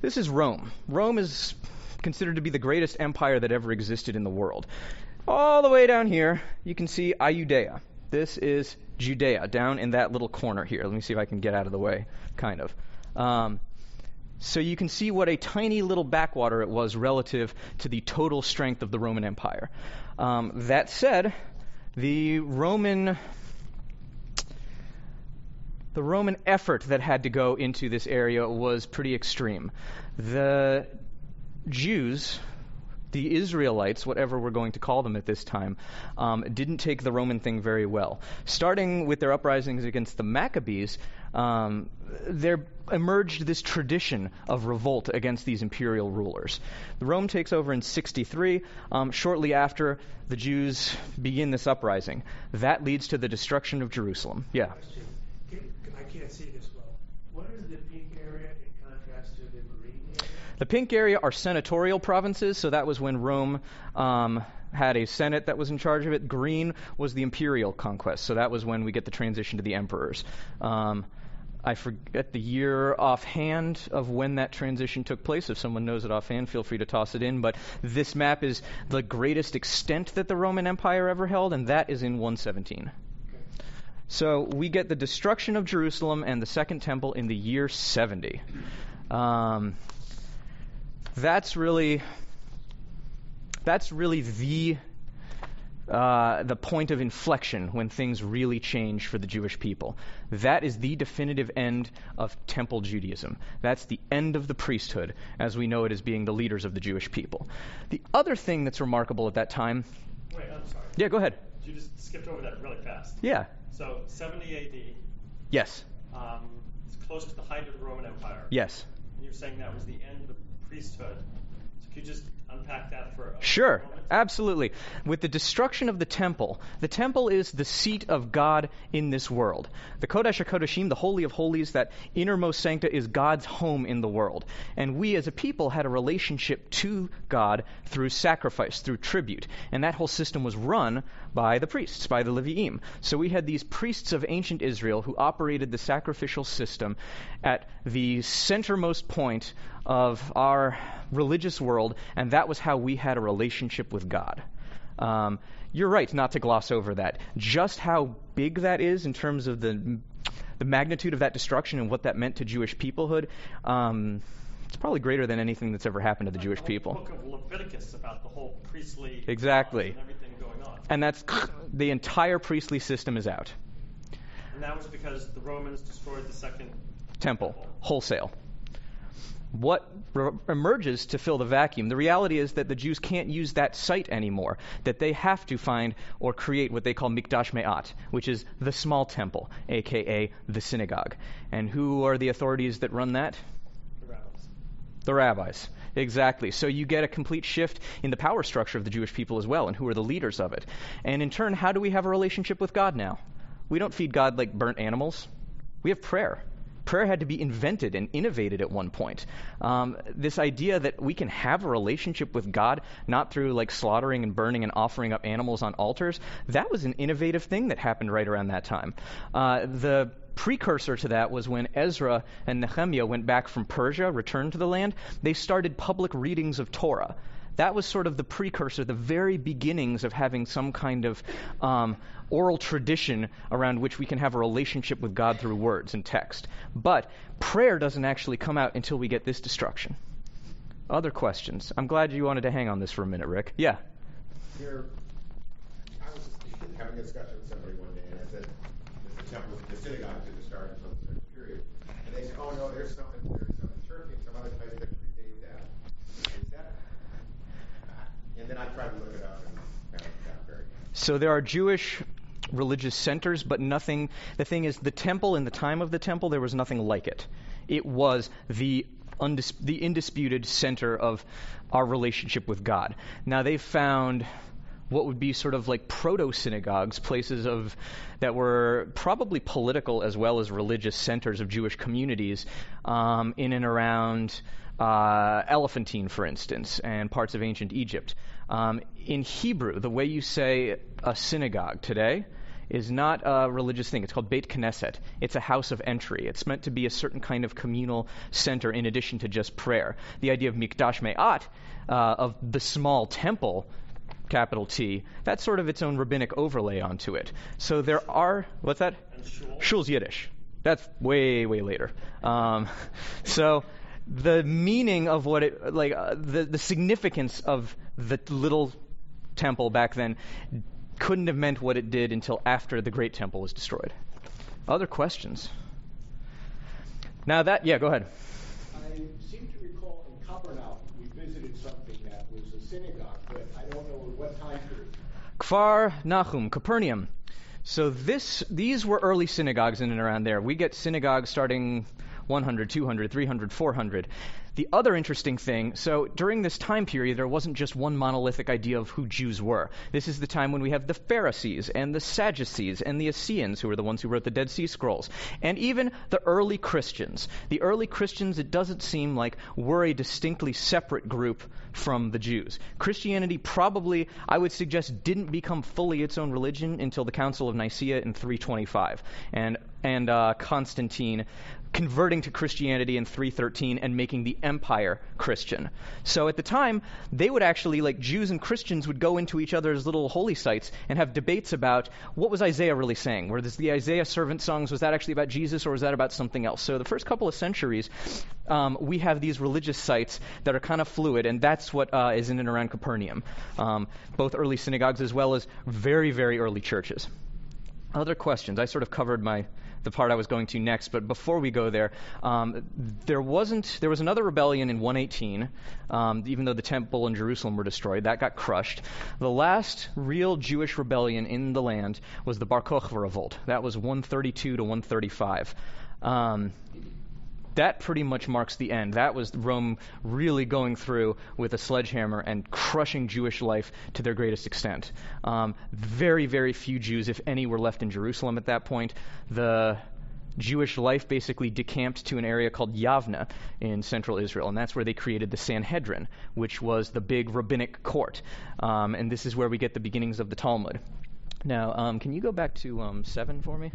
This is Rome. Rome is considered to be the greatest empire that ever existed in the world. All the way down here, you can see Iudea. This is Judea, down in that little corner here. Let me see if I can get out of the way, kind of. So you can see what a tiny little backwater it was relative to the total strength of the Roman Empire. That said, the Roman effort that had to go into this area was pretty extreme. The Jews, the Israelites, whatever we're going to call them at this time, didn't take the Roman thing very well. Starting with their uprisings against the Maccabees, there emerged this tradition of revolt against these imperial rulers. Rome takes over in 63. Shortly after, the Jews begin this uprising. That leads to the destruction of Jerusalem. Yeah. I can't see this well. What is the pink area in contrast to the green area? The pink area are senatorial provinces, so that was when Rome had a senate that was in charge of it. Green was the imperial conquest, so that was when we get the transition to the emperors. I forget the year offhand of when that transition took place. If someone knows it offhand, feel free to toss it in. But this map is the greatest extent that the Roman Empire ever held, and that is in 117. So we get the destruction of Jerusalem and the Second Temple in the year 70. That's really the point of inflection when things really change for the Jewish people. That is the definitive end of Temple Judaism. That's the end of the priesthood, as we know it as being the leaders of the Jewish people. The other thing that's remarkable at that time... Wait, I'm sorry. Yeah, go ahead. You just skipped over that really fast. Yeah. So 70 A.D. Yes. It's close to the height of the Roman Empire. Yes. And you're saying that was the end of the priesthood. So could you just unpack that for a Sure, moment? absolutely. With the destruction of the temple is the seat of God in this world. The Kodesh HaKodeshim, the Holy of Holies, that innermost sancta, is God's home in the world. And we as a people had a relationship to God through sacrifice, through tribute. And that whole system was run by the priests, by the Levi'im. So we had these priests of ancient Israel who operated the sacrificial system at the centermost point of our religious world, and that was how we had a relationship with God. You're right not to gloss over that. Just how big that is in terms of the magnitude of that destruction and what that meant to Jewish peoplehood, it's probably greater than anything that's ever happened to the Jewish people. The book of Leviticus about the whole priestly exactly. And everything going on. And that's the entire priestly system is out. And that was because the Romans destroyed the second temple wholesale. What emerges to fill the vacuum, the reality is that the Jews can't use that site anymore, that they have to find or create what they call Mikdash Me'at, which is the small temple, a.k.a. the synagogue. And who are the authorities that run that? The rabbis. The rabbis, exactly. So you get a complete shift in the power structure of the Jewish people as well, and who are the leaders of it. And in turn, how do we have a relationship with God now? We don't feed God like burnt animals. We have prayer. Prayer had to be invented and innovated at one point. This idea that we can have a relationship with God, not through like slaughtering and burning and offering up animals on altars, that was an innovative thing that happened right around that time. The precursor to that was when Ezra and Nehemiah went back from Persia, returned to the land, they started public readings of Torah. That was sort of the precursor, the very beginnings of having some kind of oral tradition around which we can have a relationship with God through words and text. But prayer doesn't actually come out until we get this destruction. Other questions? I'm glad you wanted to hang on this for a minute, Rick. Yeah? I was just having a discussion with somebody one day, and I said, the temple, the synagogue didn't start until a certain period. And they said, oh no, there's some in Turkey and some other place that predate that. Is that? And then I tried to look it up and found that very. So there are Jewish religious centers, but nothing. The thing is, the temple, in the time of the temple, there was nothing like it. It was the indisputed center of our relationship with God. Now, they've found what would be sort of like proto-synagogues, places that were probably political as well as religious centers of Jewish communities in and around Elephantine, for instance, and parts of ancient Egypt. In Hebrew, the way you say a synagogue today is not a religious thing. It's called Beit Knesset. It's a house of entry. It's meant to be a certain kind of communal center in addition to just prayer. The idea of Mikdash Me'at, of the small temple, capital T, that's sort of its own rabbinic overlay onto it. So there are, what's that? Shul's Yiddish. That's way, way later. So the meaning of what it, like, the significance of the little temple back then couldn't have meant what it did until after the Great Temple was destroyed. Other questions? Now that, yeah, go ahead. I seem to recall in Kapernaum we visited something that was a synagogue, but I don't know what time period. Kfar Nahum, Capernaum. So these were early synagogues in and around there. We get synagogues starting 100, 200, 300, 400. The other interesting thing, so during this time period, there wasn't just one monolithic idea of who Jews were. This is the time when we have the Pharisees and the Sadducees and the Essenes, who are the ones who wrote the Dead Sea Scrolls, and even the early Christians. The early Christians, it doesn't seem like, were a distinctly separate group from the Jews. Christianity probably, I would suggest, didn't become fully its own religion until the Council of Nicaea in 325, and Constantine converting to Christianity in 313 and making the empire Christian. So at the time, they would actually, like Jews and Christians, would go into each other's little holy sites and have debates about what was Isaiah really saying. Were the Isaiah servant songs, was that actually about Jesus or was that about something else? So the first couple of centuries, we have these religious sites that are kind of fluid, and that's what is in and around Capernaum. Both early synagogues as well as very, very early churches. Other questions? I sort of covered the part I was going to next, but before we go there, there was another rebellion in 118, even though the temple in Jerusalem were destroyed. That got crushed. The last real Jewish rebellion in the land was the Bar Kokhba revolt. That was 132 to 135. That pretty much marks the end. That was Rome really going through with a sledgehammer and crushing Jewish life to their greatest extent. Very, very few Jews, if any, were left in Jerusalem at that point. The Jewish life basically decamped to an area called Yavne in central Israel, and that's where they created the Sanhedrin, which was the big rabbinic court. And this is where we get the beginnings of the Talmud. Now, can you go back to 7 for me?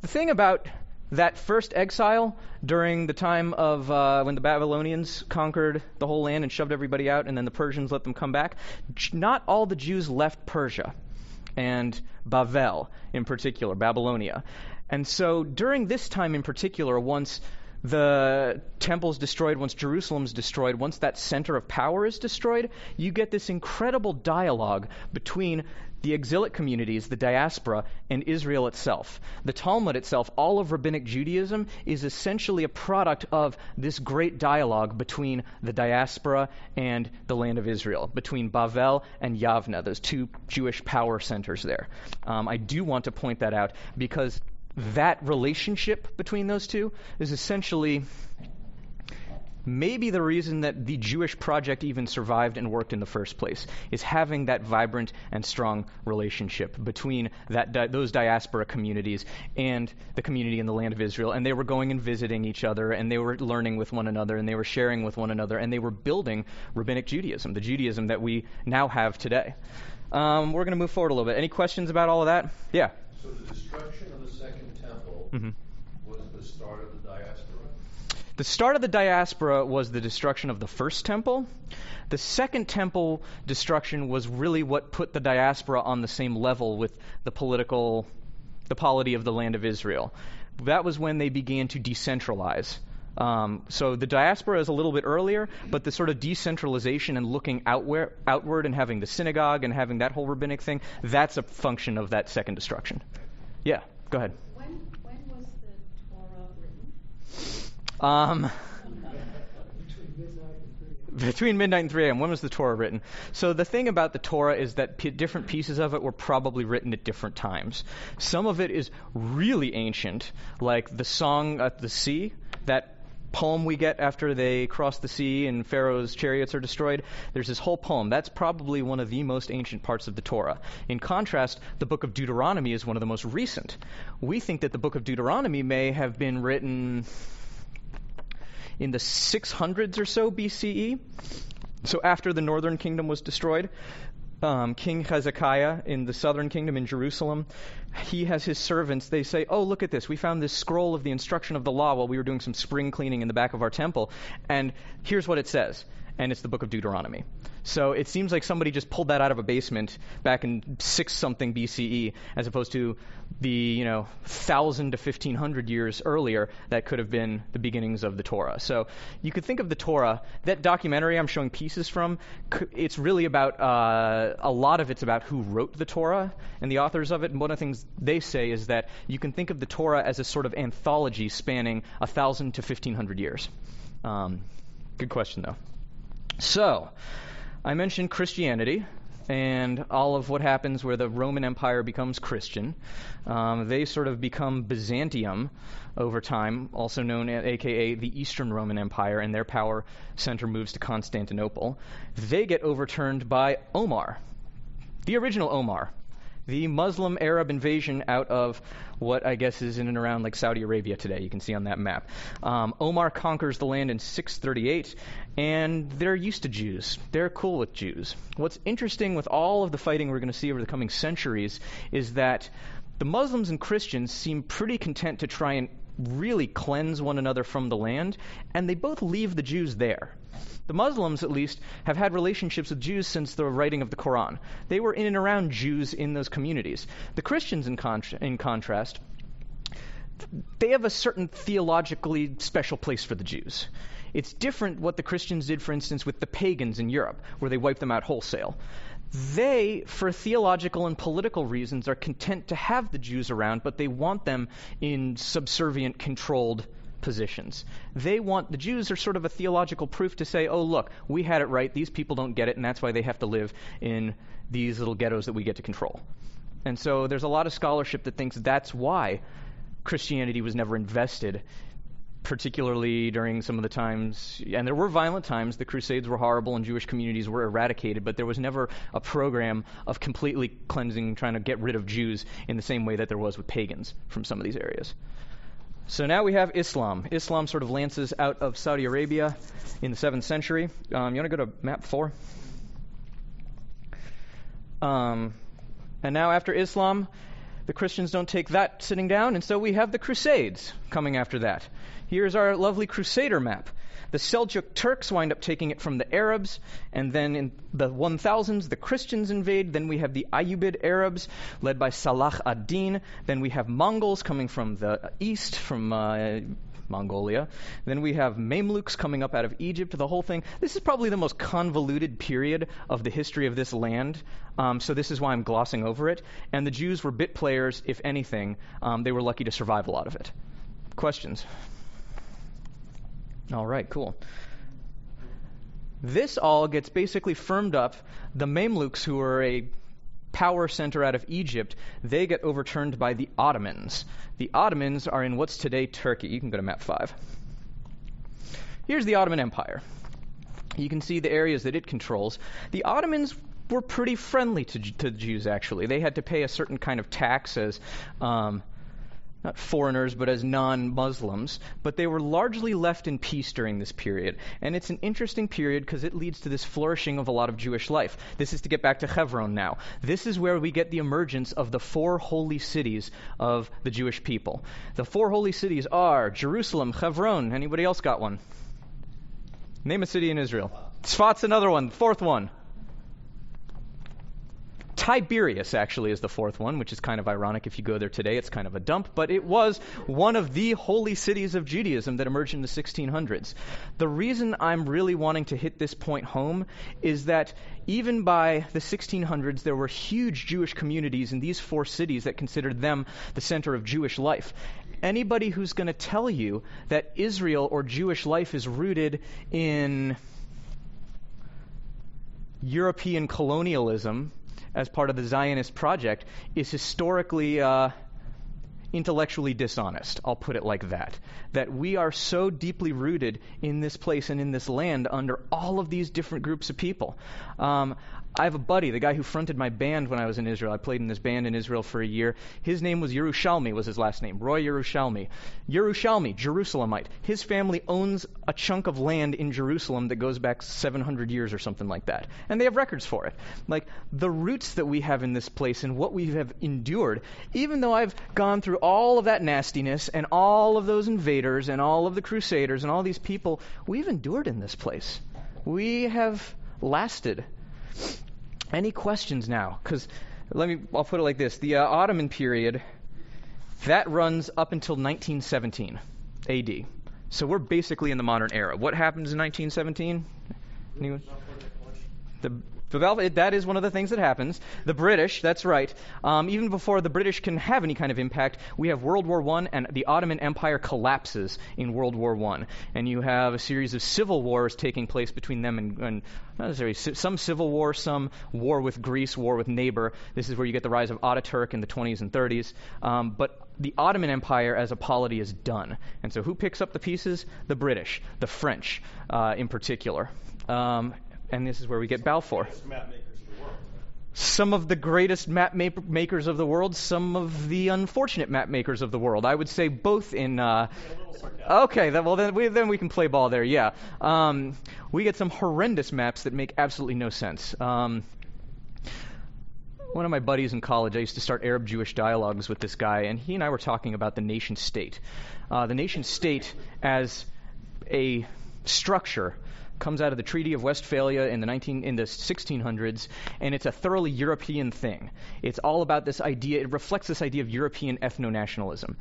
The thing about that first exile during the time of when the Babylonians conquered the whole land and shoved everybody out, and then the Persians let them come back, not all the Jews left Persia and Bavel in particular, Babylonia. And so during this time in particular, once the temple's destroyed, once Jerusalem's destroyed, once that center of power is destroyed, you get this incredible dialogue between the exilic communities, the diaspora, and Israel itself. The Talmud itself, all of Rabbinic Judaism, is essentially a product of this great dialogue between the diaspora and the land of Israel, between Bavel and Yavne, those two Jewish power centers there. I do want to point that out because that relationship between those two is essentially maybe the reason that the Jewish project even survived and worked in the first place, is having that vibrant and strong relationship between those diaspora communities and the community in the land of Israel. And they were going and visiting each other, and they were learning with one another, and they were sharing with one another, and they were building Rabbinic Judaism, the Judaism that we now have today. We're going to move forward a little bit. Any questions about all of that? Yeah. So the destruction of the Second Temple was the start of the diaspora? The start of the diaspora was the destruction of the First Temple. The Second Temple destruction was really what put the diaspora on the same level with the polity of the land of Israel. That was when they began to decentralize. So the diaspora is a little bit earlier, but the sort of decentralization and looking outward and having the synagogue and having that whole rabbinic thing, that's a function of that second destruction. Yeah, go ahead. When was the Torah written? Between midnight and 3 a.m. When was the Torah written? So the thing about the Torah is that different pieces of it were probably written at different times. Some of it is really ancient, like the Song at the Sea, that poem we get after they cross the sea and Pharaoh's chariots are destroyed. There's this whole poem. That's probably one of the most ancient parts of the Torah. In contrast, the book of Deuteronomy is one of the most recent. We think that the book of Deuteronomy may have been written in the 600s or so BCE. So after the northern kingdom was destroyed, King Hezekiah in the southern kingdom in Jerusalem, he has his servants, they say, oh, look at this, we found this scroll of the instruction of the law while we were doing some spring cleaning in the back of our temple, and here's what it says, and it's the book of Deuteronomy. So it seems like somebody just pulled that out of a basement back in 6-something BCE, as opposed to the 1,000 to 1,500 years earlier that could have been the beginnings of the Torah. So you could think of the Torah, that documentary I'm showing pieces from, it's really about, a lot of it's about who wrote the Torah and the authors of it. And one of the things they say is that you can think of the Torah as a sort of anthology spanning 1,000 to 1,500 years. Good question, though. So, I mentioned Christianity and all of what happens where the Roman Empire becomes Christian. They sort of become Byzantium over time, also known as, a.k.a. the Eastern Roman Empire, and their power center moves to Constantinople. They get overturned by Omar, the original Omar, the Muslim Arab invasion out of what I guess is in and around like Saudi Arabia today. You can see on that map. Omar conquers the land in 638, and they're used to Jews. They're cool with Jews. What's interesting with all of the fighting we're going to see over the coming centuries is that the Muslims and Christians seem pretty content to try and really cleanse one another from the land, and they both leave the Jews there. The Muslims, at least, have had relationships with Jews since the writing of the Quran. They were in and around Jews in those communities. The Christians, in contrast, they have a certain theologically special place for the Jews. It's different what the Christians did, for instance, with the pagans in Europe, where they wiped them out wholesale. They, for theological and political reasons, are content to have the Jews around, but they want them in subservient, controlled positions. The Jews are sort of a theological proof to say, oh, look, we had it right, these people don't get it, and that's why they have to live in these little ghettos that we get to control. And so there's a lot of scholarship that thinks that's why Christianity was never invested, particularly during some of the times, and there were violent times, the Crusades were horrible and Jewish communities were eradicated, but there was never a program of completely cleansing, trying to get rid of Jews in the same way that there was with pagans from some of these areas. So now we have Islam. Islam sort of lances out of Saudi Arabia in the 7th century. You want to go to map 4? And now after Islam, the Christians don't take that sitting down, and so we have the Crusades coming after that. Here's our lovely Crusader map. The Seljuk Turks wind up taking it from the Arabs, and then in the 1000s, the Christians invade. Then we have the Ayyubid Arabs, led by Salah ad-Din. Then we have Mongols coming from the east, from Mongolia. Then we have Mamluks coming up out of Egypt, the whole thing. This is probably the most convoluted period of the history of this land, so this is why I'm glossing over it. And the Jews were bit players, if anything. They were lucky to survive a lot of it. Questions? All right, cool. This all gets basically firmed up. The Mamluks, who are a power center out of Egypt, they get overturned by the Ottomans. The Ottomans are in what's today Turkey. You can go to map 5. Here's the Ottoman Empire. You can see the areas that it controls. The Ottomans were pretty friendly to Jews, actually. They had to pay a certain kind of tax as not foreigners, but as non-Muslims, but they were largely left in peace during this period. And it's an interesting period because it leads to this flourishing of a lot of Jewish life. This is to get back to Hebron now. This is where we get the emergence of the 4 holy cities of the Jewish people. The 4 holy cities are Jerusalem, Hebron. Anybody else got one? Name a city in Israel. Tzfat's another one, 4th one. Tiberias, actually, is the 4th one, which is kind of ironic. If you go there today, it's kind of a dump, but it was one of the holy cities of Judaism that emerged in the 1600s. The reason I'm really wanting to hit this point home is that even by the 1600s, there were huge Jewish communities in these 4 cities that considered them the center of Jewish life. Anybody who's going to tell you that Israel or Jewish life is rooted in European colonialism as part of the Zionist project is historically intellectually dishonest. I'll put it like that. That we are so deeply rooted in this place and in this land under all of these different groups of people. I have a buddy, the guy who fronted my band when I was in Israel. I played in this band in Israel for a year. His name was Yerushalmi, was his last name, Roy Yerushalmi. Yerushalmi, Jerusalemite. His family owns a chunk of land in Jerusalem that goes back 700 years or something like that. And they have records for it. Like, the roots that we have in this place and what we have endured, even though I've gone through all of that nastiness and all of those invaders and all of the crusaders and all these people, we've endured in this place. We have lasted. Any questions now? Because I'll put it like this. The Ottoman period, that runs up until 1917 AD. So we're basically in the modern era. What happens in 1917? Anyone? That is one of the things that happens. The British, that's right. Even before the British can have any kind of impact, we have World War I, and the Ottoman Empire collapses in World War I. And you have a series of civil wars taking place between them and not necessarily some civil war, some war with Greece, war with neighbor. This is where you get the rise of Ataturk in the 20s and 30s. But the Ottoman Empire as a polity is done. And so who picks up the pieces? The British, the French in particular. And this is where we get Balfour. Some of the greatest map makers of the world, some of the unfortunate map makers of the world. I would say both in... Okay, then we can play ball there, yeah. We get some horrendous maps that make absolutely no sense. One of my buddies in college, I used to start Arab-Jewish dialogues with this guy, and he and I were talking about the nation-state. The nation-state as a structure comes out of the Treaty of Westphalia in the 1600s, and it's a thoroughly European thing. It's all about this idea, it reflects this idea of European ethno-nationalism.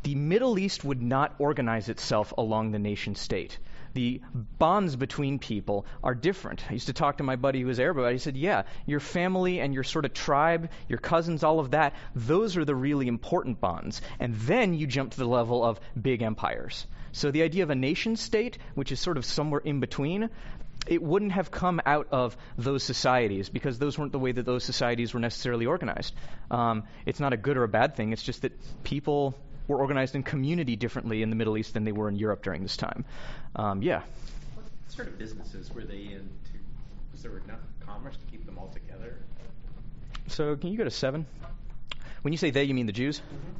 The Middle East would not organize itself along the nation-state. The bonds between people are different. I used to talk to my buddy who was Arab, he said, yeah, your family and your sort of tribe, your cousins, all of that, those are the really important bonds. And then you jump to the level of big empires. So the idea of a nation-state, which is sort of somewhere in between, it wouldn't have come out of those societies because those weren't the way that those societies were necessarily organized. It's not a good or a bad thing. It's just that people were organized in community differently in the Middle East than they were in Europe during this time. Yeah. What sort of businesses were they in? Was there enough commerce to keep them all together? So can you go to 7? When you say they, you mean the Jews? Mm-hmm.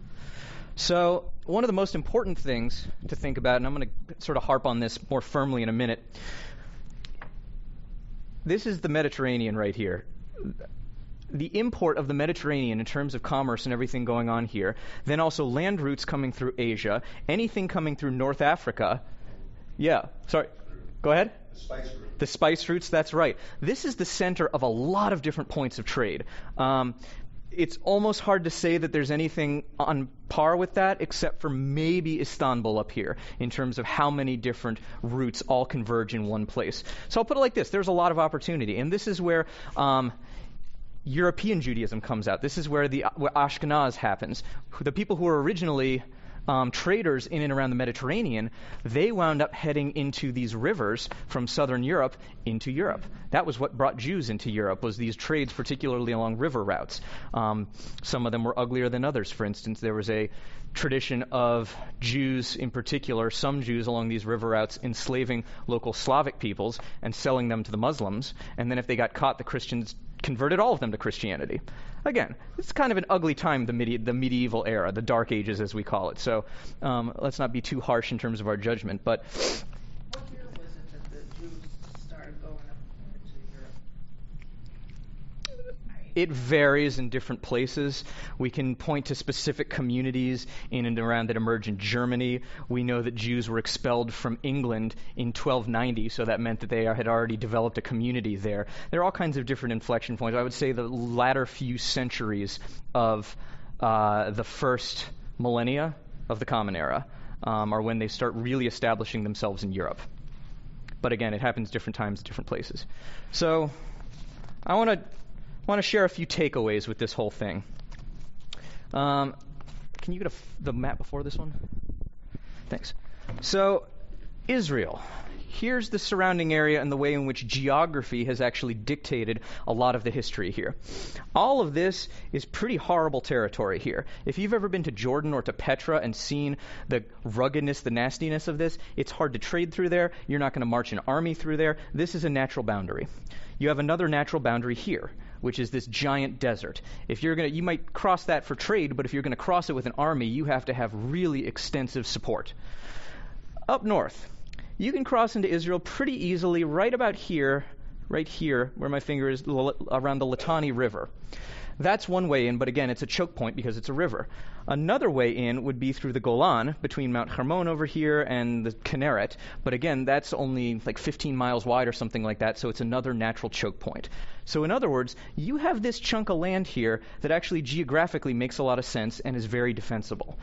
So one of the most important things to think about, and I'm going to sort of harp on this more firmly in a minute, this is the Mediterranean right here. The import of the Mediterranean in terms of commerce and everything going on here, then also land routes coming through Asia, anything coming through North Africa. Yeah, sorry, go ahead. The spice routes, that's right. This is the center of a lot of different points of trade. It's almost hard to say that there's anything on par with that except for maybe Istanbul up here in terms of how many different routes all converge in one place. So I'll put it like this. There's a lot of opportunity. And this is where European Judaism comes out. This is where where Ashkenaz happens. The people who were originally traders in and around the Mediterranean, they wound up heading into these rivers from southern Europe into Europe. That was what brought Jews into Europe, was these trades, particularly along river routes. Some of them were uglier than others. For instance, there was a tradition of Jews in particular, some Jews along these river routes, enslaving local Slavic peoples and selling them to the Muslims. And then if they got caught, the Christians converted all of them to Christianity. Again, it's kind of an ugly time, the medieval era, the Dark Ages as we call it. So let's not be too harsh in terms of our judgment. But what year was it that the Jews started going up into Europe? It varies in different places. We can point to specific communities in and around that emerged in Germany. We know that Jews were expelled from England in 1290, so that meant that they had already developed a community there. There are all kinds of different inflection points. I would say the latter few centuries of the first millennia of the Common Era are when they start really establishing themselves in Europe. But again, it happens different times, different places. So I want to share a few takeaways with this whole thing. Can you get the map before this one? Thanks. So, Israel. here's the surrounding area and the way in which geography has actually dictated a lot of the history here. All of this is pretty horrible territory here. If you've ever been to Jordan or to Petra and seen the ruggedness, the nastiness of this, it's hard to trade through there. You're not going to march an army through there. This is a natural boundary. You have another natural boundary here, which is this giant desert. If you're you might cross that for trade, but if you're going to cross it with an army, you have to have really extensive support. Up north, you can cross into Israel pretty easily right about here, right here, where my finger is, around the Litani River. That's one way in, but again, it's a choke point because it's a river. Another way in would be through the Golan, between Mount Hermon over here and the Kehillat, but again, that's only like 15 miles wide or something like that, so it's another natural choke point. So in other words, you have this chunk of land here that actually geographically makes a lot of sense and is very defensible.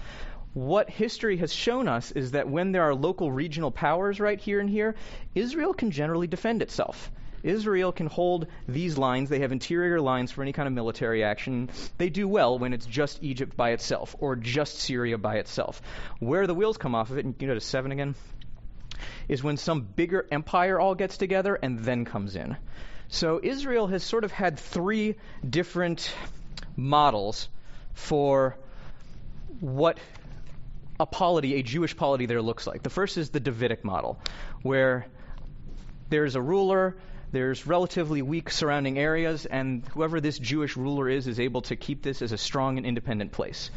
What history has shown us is that when there are local regional powers right here and here, Israel can generally defend itself. Israel can hold these lines. They have interior lines for any kind of military action. They do well when it's just Egypt by itself or just Syria by itself. Where the wheels come off of it, and you can go to 7 again, is when some bigger empire all gets together and then comes in. So Israel has sort of had 3 different models for what a polity, a Jewish polity there looks like. The first is the Davidic model, where there's a ruler, there's relatively weak surrounding areas, and whoever this Jewish ruler is able to keep this as a strong and independent place.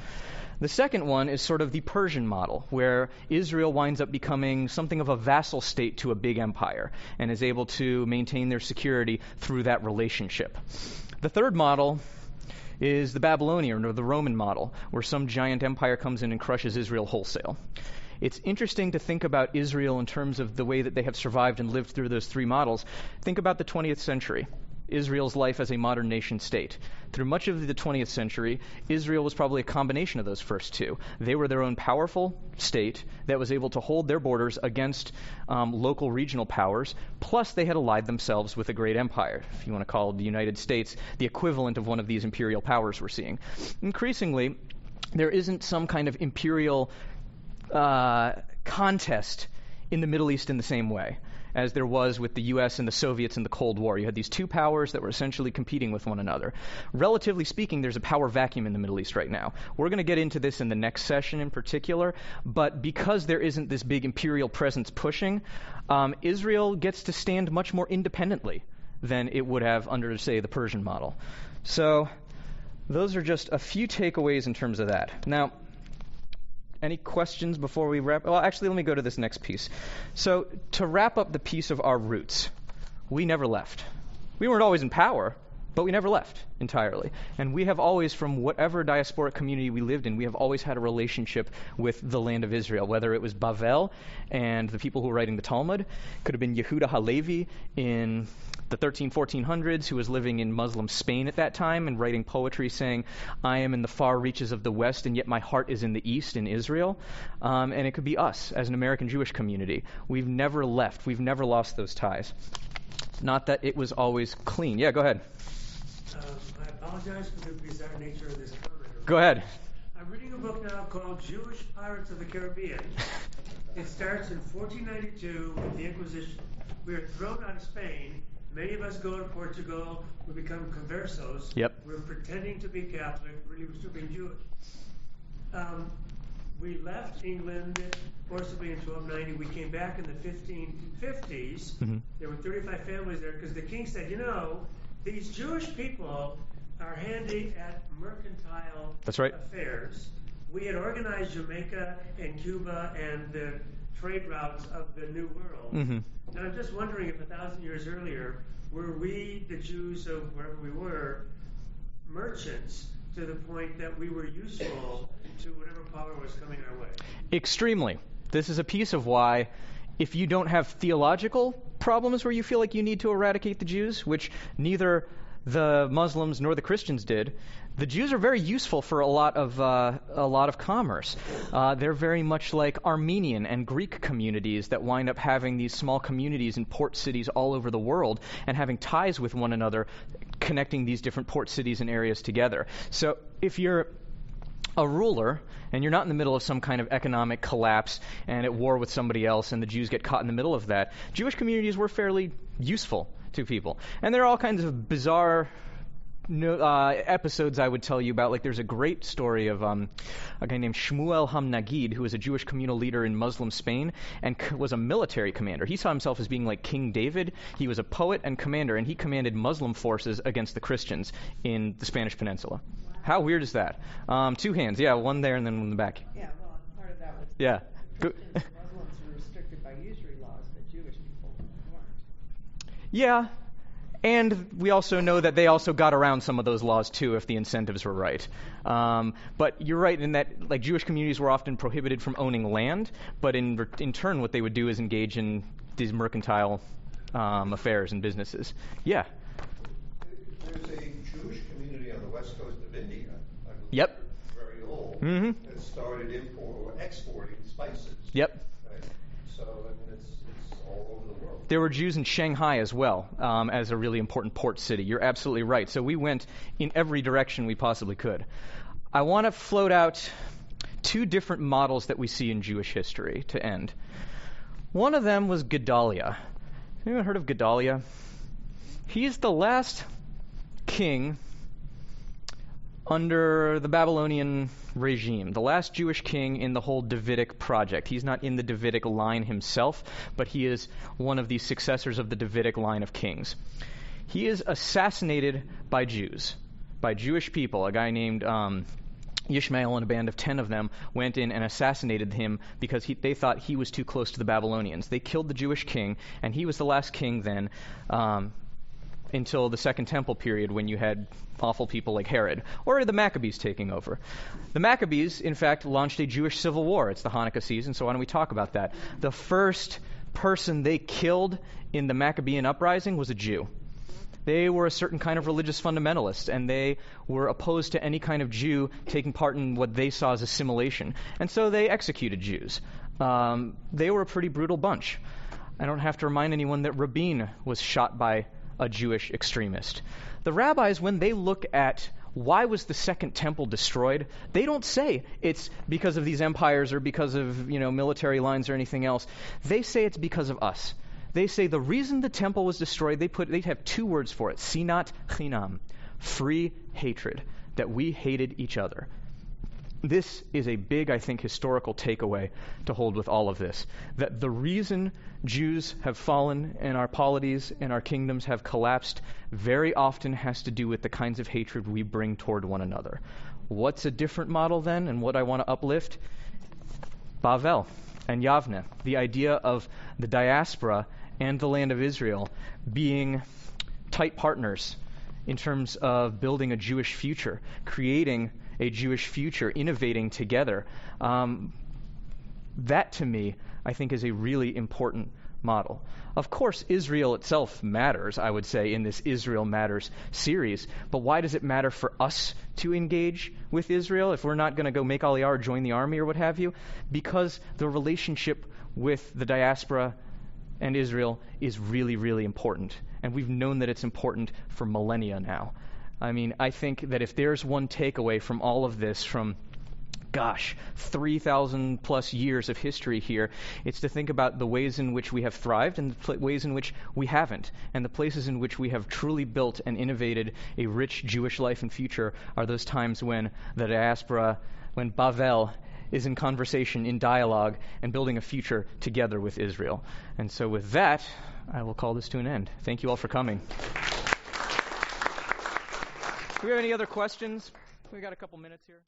The second one is sort of the Persian model, where Israel winds up becoming something of a vassal state to a big empire and is able to maintain their security through that relationship. The third model is the Babylonian or the Roman model, where some giant empire comes in and crushes Israel wholesale. It's interesting to think about Israel in terms of the way that they have survived and lived through those 3 models. Think about the 20th century, Israel's life as a modern nation state. Through much of the 20th century, Israel was probably a combination of those first 2. They were their own powerful state that was able to hold their borders against local regional powers, plus they had allied themselves with a great empire, if you want to call the United States the equivalent of one of these imperial powers we're seeing. Increasingly, there isn't some kind of imperial contest in the Middle East in the same way as there was with the U.S. and the Soviets in the Cold War. You had these 2 powers that were essentially competing with one another. Relatively speaking, there's a power vacuum in the Middle East right now. We're going to get into this in the next session in particular, but because there isn't this big imperial presence pushing, Israel gets to stand much more independently than it would have under, say, the Persian model. So those are just a few takeaways in terms of that. Now, any questions before we wrap? Well, actually, let me go to this next piece. So, to wrap up the piece of our roots, we never left. We weren't always in power, but we never left entirely. And we have always, from whatever diasporic community we lived in, we have always had a relationship with the land of Israel, whether it was Bavel and the people who were writing the Talmud. Could have been Yehuda Halevi in the 1400s, who was living in Muslim Spain at that time and writing poetry saying, I am in the far reaches of the West, and yet my heart is in the East, in Israel. And it could be us as an American Jewish community. We've never left. We've never lost those ties. Not that it was always clean. Yeah, go ahead. I apologize for the bizarre nature of this comment. Go ahead. I'm reading a book now called Jewish Pirates of the Caribbean. It starts in 1492 with the Inquisition. We are thrown out of Spain. Many of us go to Portugal. We become conversos. Yep. We're pretending to be Catholic. Really, we're still being Jewish. We left England forcibly in 1290. We came back in the 1550s. Mm-hmm. There were 35 families there because the king said, these Jewish people are handy at mercantile affairs. We had organized Jamaica and Cuba and the trade routes of the New World. Mm-hmm. And I'm just wondering if 1,000 years earlier, were we, the Jews of wherever we were, merchants to the point that we were useful to whatever power was coming our way? Extremely. This is a piece of why, if you don't have theological problems where you feel like you need to eradicate the Jews, which neither the Muslims nor the Christians did, the Jews are very useful for a lot of commerce. They're very much like Armenian and Greek communities that wind up having these small communities in port cities all over the world and having ties with one another, connecting these different port cities and areas together. So if you're a ruler, and you're not in the middle of some kind of economic collapse and at war with somebody else, and the Jews get caught in the middle of that, Jewish communities were fairly useful to people. And there are all kinds of bizarre episodes I would tell you about. Like, there's a great story of a guy named Shmuel Hamnagid, who was a Jewish communal leader in Muslim Spain and was a military commander. He saw himself as being like King David. He was a poet and commander, and he commanded Muslim forces against the Christians in the Spanish Peninsula. Wow. How weird is that? 2 hands. Yeah, one there and then one in the back. Yeah, well, part of that was yeah. Christians and Muslims were restricted by usury laws, but Jewish people weren't. Yeah. And we also know that they also got around some of those laws, too, if the incentives were right. But you're right in that, like, Jewish communities were often prohibited from owning land, but in turn what they would do is engage in these mercantile affairs and businesses. Yeah? There's a Jewish community on the west coast of India, I believe. Yep. Very old. Mm-hmm. That started exporting spices. Yep. Right? So, I mean, it's all over the world. There were Jews in Shanghai as well, as a really important port city. You're absolutely right. So we went in every direction we possibly could. I want to float out 2 different models that we see in Jewish history to end. One of them was Gedaliah. Anyone heard of Gedaliah? He's the last king under the Babylonian regime, the last Jewish king in the whole Davidic project. He's not in the Davidic line himself, but he is one of the successors of the Davidic line of kings. He is assassinated by Jews, by Jewish people. A guy named Ishmael and a band of 10 of them went in and assassinated him because they thought he was too close to the Babylonians. They killed the Jewish king, and he was the last king then, until the Second Temple period, when you had awful people like Herod, or the Maccabees taking over. The Maccabees, in fact, launched a Jewish civil war. It's the Hanukkah season, so why don't we talk about that? The first person they killed in the Maccabean uprising was a Jew. They were a certain kind of religious fundamentalist, and they were opposed to any kind of Jew taking part in what they saw as assimilation. And so they executed Jews. They were a pretty brutal bunch. I don't have to remind anyone that Rabbi was shot by a Jewish extremist. The rabbis, when they look at why was the Second Temple destroyed, they don't say it's because of these empires or because of, military lines or anything else. They say it's because of us. They say the reason the temple was destroyed, they have 2 words for it, sinat chinam, free hatred, that we hated each other. This is a big, I think, historical takeaway to hold with all of this, that the reason Jews have fallen and our polities and our kingdoms have collapsed very often has to do with the kinds of hatred we bring toward one another. What's a different model then, and what I want to uplift? Bavel and Yavne, the idea of the diaspora and the land of Israel being tight partners in terms of building a Jewish future, creating a Jewish future, innovating together. That, to me, I think is a really important model. Of course, Israel itself matters, I would say, in this Israel Matters series, but why does it matter for us to engage with Israel if we're not going to go make Aliyah or join the army or what have you? Because the relationship with the diaspora and Israel is really, really important, and we've known that it's important for millennia now. I mean, I think that if there's one takeaway from all of this, from 3,000 plus years of history here, it's to think about the ways in which we have thrived and the ways in which we haven't. And the places in which we have truly built and innovated a rich Jewish life and future are those times when the diaspora, when Bavel is in conversation, in dialogue, and building a future together with Israel. And so with that, I will call this to an end. Thank you all for coming. Do we have any other questions? We got a couple minutes here.